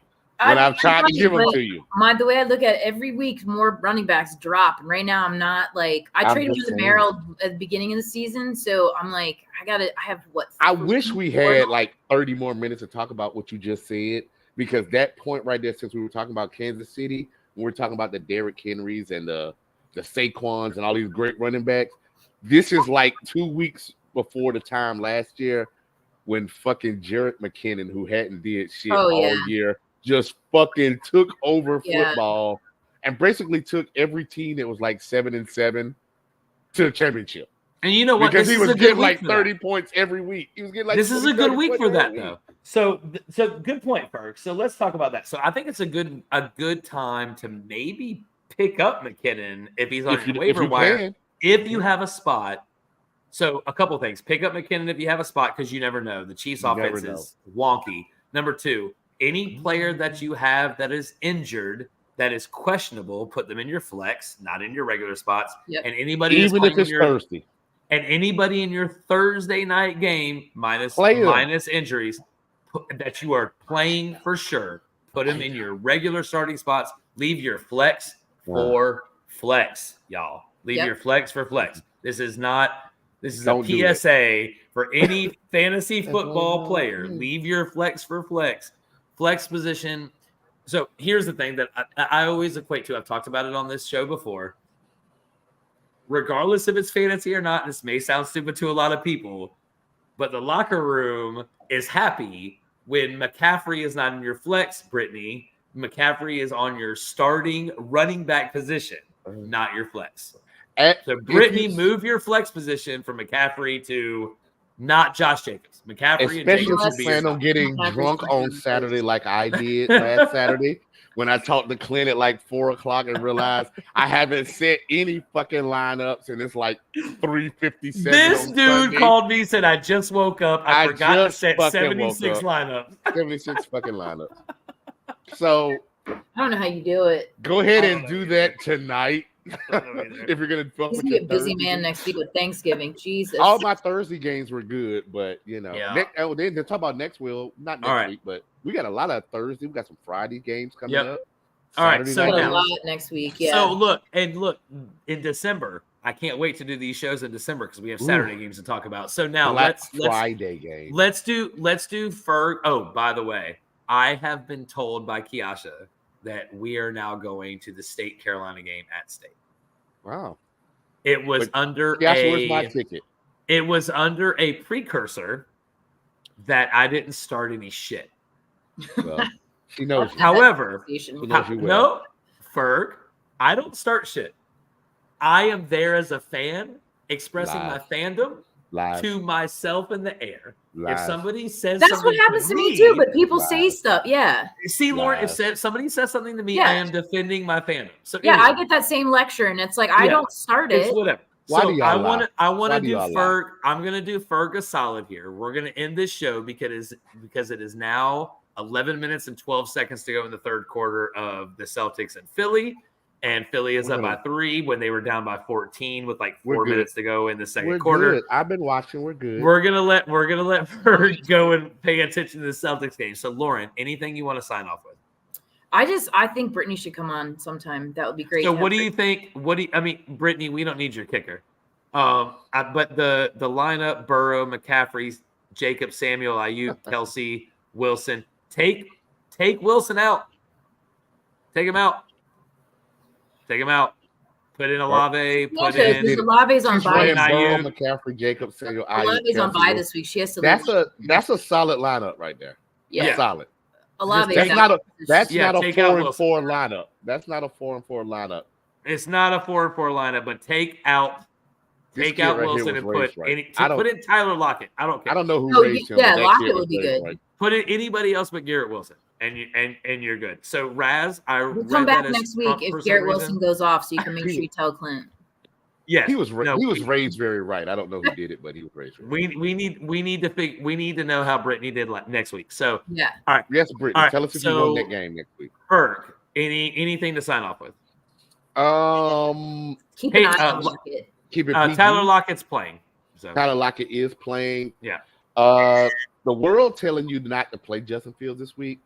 when I've tried to give them to you. The way I look at it, every week more running backs drop. And right now I'm not like I I'm traded just with saying. Merrill at the beginning of the season. So I'm like, I have what? I wish we had like 30 more minutes to talk about what you just said, because that point right there, since we were talking about Kansas City, when we're talking about the Derrick Henrys and the Saquons and all these great running backs, this is like 2 weeks before the time last year when fucking Jerick McKinnon, who hadn't did shit all year, just fucking took over football and basically took every team that was like 7-7 to the championship. And you know what? Because this he was is a getting good like week 30 points every week. He was getting like this is a good week for that, week. though. So good point, Ferg. So let's talk about that. So I think it's a good time to maybe pick up McKinnon if he's on your waiver wire. If you have a spot. So a couple things. Pick up McKinnon if you have a spot, because you never know. The Chiefs offense is wonky. Number two, any player that you have that is injured, that is questionable, put them in your flex, not in your regular spots. Yep. And anybody even if it's Thursday. And anybody in your Thursday night game, minus injuries, that you are playing for sure, put them in your regular starting spots. Leave your flex for flex, y'all. Leave your flex for flex. This is a PSA for any fantasy football player. Leave your flex for flex. Flex position. So here's the thing that I always equate to. I've talked about it on this show before. Regardless if it's fantasy or not, this may sound stupid to a lot of people, but the locker room is happy when McCaffrey is not in your flex, Brittany. McCaffrey is on your starting running back position, not your flex. So Brittany, move your flex position from McCaffrey to not Josh Jacobs. McCaffrey, especially if you plan on getting drunk on Saturday like I did last Saturday when I talked to Clint at like 4:00 and realized I haven't set any fucking lineups and it's like 3:57. This dude called me, said I just woke up. I forgot to set 76 lineups. 76 fucking lineups. So I don't know how you do it. Go ahead and do that tonight. If you're gonna fuck with a busy man next week with Thanksgiving. Jesus. All my Thursday games were good, but you know, they talk about next week, not next week, but we got a lot of Thursday. We got some Friday games coming up. All right, so a lot next week. Yeah. So look in December. I can't wait to do these shows in December because we have Saturday games to talk about. So now Friday game. Let's do Ferg. Oh, by the way, I have been told by Kiasha that we are now going to the State Carolina game at State. Wow. It was under where's my ticket? It was under a precursor that I didn't start any shit. Well, she knows. However, no, Ferg, I don't start shit. I am there as a fan expressing my fandom to myself in the air. If somebody says that's what happens to me too, but people say stuff. Yeah. See, Lauren, if somebody says something to me, I am defending my fandom. So anyway, I get that same lecture, and it's like I don't start it. It's whatever. Why so do I want to do Ferg. I'm gonna do Ferg a solid here. We're gonna end this show because it is now 11 minutes and 12 seconds to go in the third quarter of the Celtics and Philly. And Philly is up by 3 when they were down by 14 with like 4 minutes to go in the second quarter. Good. I've been watching. We're good. We're gonna let Ferg go and pay attention to the Celtics game. So Lauren, anything you want to sign off with? I think Brittany should come on sometime. That would be great. So what do you think? Brittany, we don't need your kicker. But the lineup: Burrow, McCaffrey, Jacob, Samuel, Ayuk, Kelsey, Wilson. Take Wilson out. Take him out. Take him out. Put in Olave. Put in. Because Olave's on She's bye. playing Ayuk. Burrow, McCaffrey, Jacob, Samuel, Olave's on Kelsey. bye this week. She has to leave. That's a solid lineup right there. Yeah. That's solid. Olave. That's not a that's Yeah, not a take out 4-4 Wilson. lineup. That's not a 4-4 lineup. It's not a 4-4 lineup, but take out This kid right here Wilson was and put raised right. put in Tyler Lockett. I don't care. I don't know who Oh, raised him. yeah, but that Lockett kid would was be raised good. right. Put in anybody else but Garrett Wilson, and you're good. So Raz, We'll read come back that as next week Trump if for some Garrett reason. Wilson goes off, so you can make sure you tell Clint. Yes, He was no, he was raised very right. I don't know who did it, but he was raised right. we need to know how Brittany did next week. So Yeah. Yes, Brittany. All right, Tell us if you so- won that game next week. Berg, anything to sign off with? Keep Hey, an eye on Lockett. Keep it PG. Tyler Lockett's playing. So Tyler Lockett is playing. Yeah. The world telling you not to play Justin Fields this week.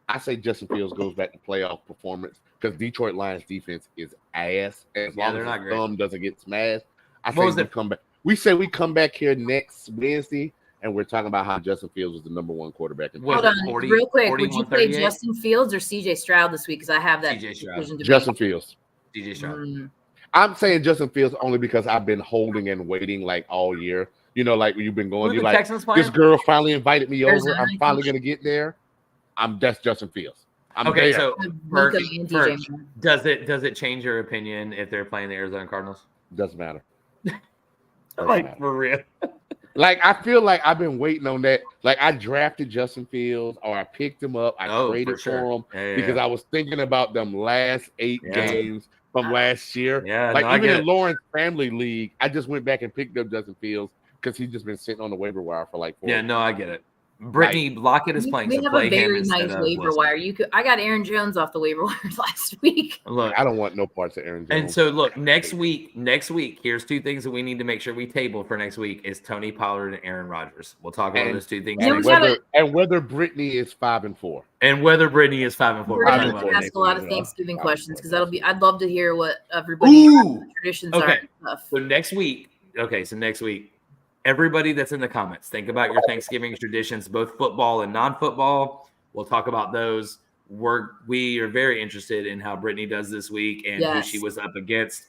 I say Justin Fields goes back to playoff performance because Detroit Lions defense is ass. As Yeah, long they're as not his great. thumb doesn't get smashed, I What say was we it? come back. We say we come back here next Wednesday, and we're talking about how Justin Fields was the number one quarterback. In Was Hold it on, 40 real quick. Would you 41, play 38? Justin Fields or CJ Stroud this week? Because I have that CJ Stroud. decision to Justin make. Fields. DJ Stroud. I'm saying Justin Fields only because I've been holding and waiting like all year. You know, like when you've been Who going, are you're the like, Texans playing? this girl finally invited me over. Arizona, I I'm think. finally gonna get there. That's Justin Fields. I'm Okay, there. so Berg, Berg, and Berg, DJ Moore. does it change your opinion if they're playing the Arizona Cardinals? Doesn't matter. Doesn't Like matter. for real? Like I feel like I've been waiting on that. Like I drafted Justin Fields, or I picked him up. I traded for him because I was thinking about them last 8 Yeah. games from last year. Yeah, Like no, I even get in it. Lauren's family league, I just went back and picked up Justin Fields because he's just been sitting on the waiver wire for like 4 Yeah, no, I get it. Brittany Lockett is playing. We So have play a very him instead nice of waiver Wilson. wire. I got Aaron Jones off the waiver wire last week. Look, I don't want no parts of Aaron Jones. and so look, next week, here's 2 things that we need to make sure we table for next week is Tony Pollard and Aaron Rodgers. We'll talk about And- those 2 things. Yeah, and we gotta- whether Brittany is 5-4. And whether Brittany is 5-4. We're Fine, gonna fine, ask next a lot week, of yeah. Thanksgiving Fine, questions because fine. I'd love to hear what everybody's Ooh, traditions okay. are and stuff. So next week, everybody that's in the comments, think about your Thanksgiving traditions, both football and non-football. We'll talk about those. We are very interested in how Brittany does this week and who she Yes. was up against.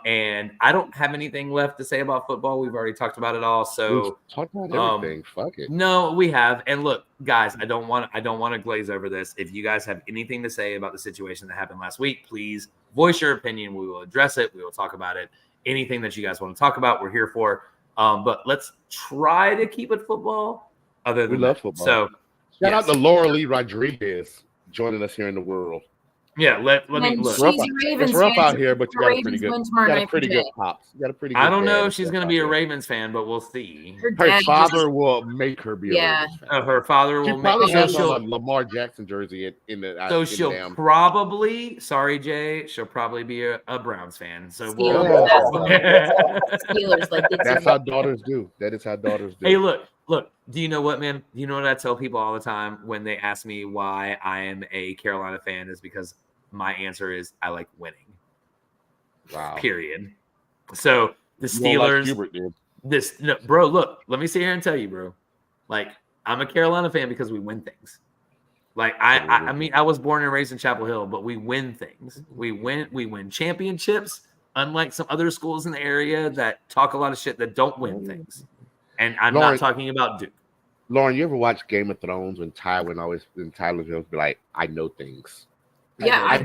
And I don't have anything left to say about football. We've already talked about it all. So Talk about everything. Fuck it. no, we have. And look, guys, I don't want to glaze over this. If you guys have anything to say about the situation that happened last week, please voice your opinion. We will address it. We will talk about it. Anything that you guys want to talk about, we're here for. But let's try to keep it football. Other than We love that. football. So Shout yes. out to Laura Lee Rodriguez joining us here in the world. yeah, let me And look. she's rough a out- Ravens It's rough fan. out here, but you The got a pretty Ravens good, win tomorrow you got a night pretty for good Jay. pops. You got a pretty good I don't know dad if she's and going to stuff be a out there. Ravens fan, but we'll see. Her Her dad father just- will make her be a Yeah. Ravens fan. Her father She will probably make. has So on a Lamar Jackson jersey in the. So in the she'll damn- probably, sorry Jay, she'll probably be a Browns fan. So we'll. Steelers, that's the hey, Steelers, like That's how daughters do. That is how daughters do. look. Do you know what, man? Do you know what I tell people all the time when they ask me why I am a Carolina fan? Is because my answer is I like winning. Wow. Period. So the You won't like Steelers. Hubert did. Bro, look. Let me sit here and tell you, bro. Like I'm a Carolina fan because we win things. Like I mean, I was born and raised in Chapel Hill, but we win things. We win championships. Unlike some other schools in the area that talk a lot of shit that don't win things. And I'm Lauren- not talking about Duke. Lauren, you ever watch Game of Thrones when Tyler always be like, "I know things." Yeah, I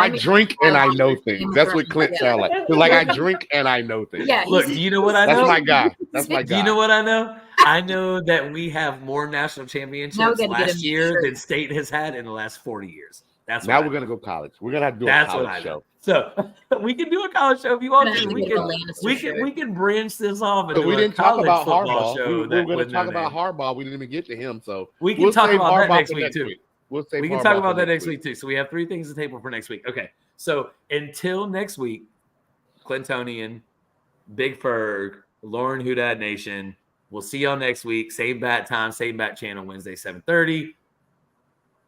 drink and I know things. That's what Clint sound like. He's like, I drink and I know things. Yeah, Look, do you know what I That's know? my guy. That's my Do guy. you know what I know? I know that we have more national Now championships we gotta get last him year shirt. than State has had in the last 40 years. That's Now what we're I gonna know. go college. We're gonna have to do That's a what I college know. show. So we can do a college show if you want Gonna to. have to We get a can Lannister shirt. we can branch this off and So do we a didn't talk college about football Harbaugh. show. We were that going to with talk no about name. Harbaugh. We didn't even get to him. So We can we'll talk save about that Harbaugh next for week too. We'll save We can Harbaugh talk for about that next next week too. So we have 3 things to table for next week. Okay. So until next week, Clintonian, Big Ferg, Lauren Houdat Nation. We'll see y'all next week. Same bat time, same bat channel, Wednesday, 7:30.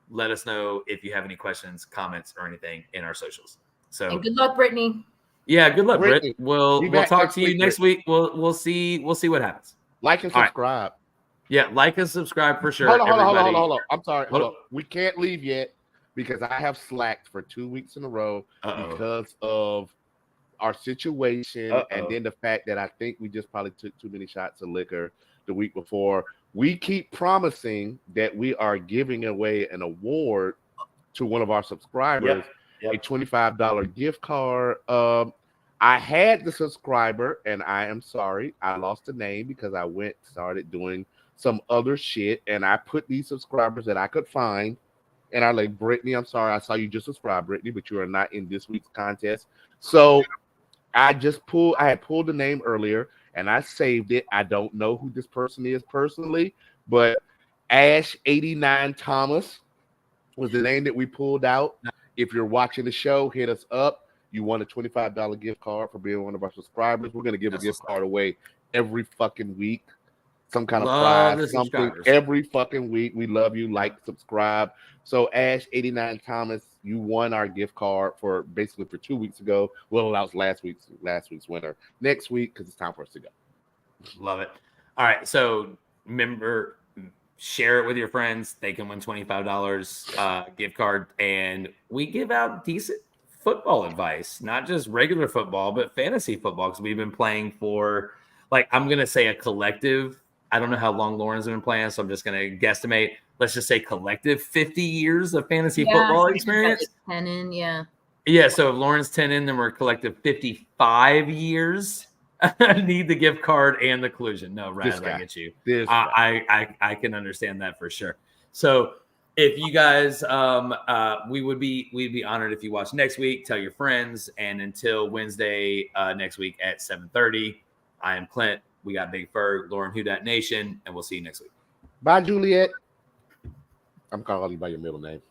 Let us know if you have any questions, comments, or anything in our socials. So And good luck, Brittany. Yeah, good luck, Brittany, Britt. We'll be back talk next to you week, next week. We'll see what happens. Like and All right. subscribe. Yeah, like and subscribe for sure. Hold on. Everybody. I'm sorry. What? Hold on. We can't leave yet because I have slacked for 2 weeks in a row because of our situation and then the fact that I think we just probably took too many shots of liquor the week before. We keep promising that we are giving away an award to one of our subscribers, a $25 gift card. I had the subscriber, and I am sorry, I lost the name because I started doing some other shit, and I put these subscribers that I could find, and I like, Brittany, I'm sorry, I saw you just subscribe, Brittany, but you are not in this week's contest. So I had pulled the name earlier, and I saved it. I don't know who this person is personally, but Ash89 Thomas was the name that we pulled out. If you're watching the show, hit us up. You won a $25 gift card for being one of our subscribers. We're going to give a gift card away every fucking week. Some kind of prize, something every fucking week. We love you. Like, subscribe. So Ash89 Thomas, you won our gift card for 2 weeks ago. We'll announce last week's winner next week because it's time for us to go. Love it. All right. So remember, share it with your friends. They can win $25 gift card. And we give out decent football advice, not just regular football, but fantasy football, because we've been playing for, like, I'm going to say a collective. I don't know how long Lauren's been playing, so I'm just going to guesstimate. Let's just say collective 50 years of fantasy football experience. 10 in, yeah. Yeah, so if Lauren's 10 in, then we're collective 55 years. Need the gift card and the collusion. No, Raz, I get you. I can understand that for sure. So if you guys, we'd be honored if you watch next week. Tell your friends, and until Wednesday next week at 7:30, I am Clint. We got Big Ferg, Lauren, Who Dat Nation, and we'll see you next week. Bye, Juliet. I'm calling you by your middle name.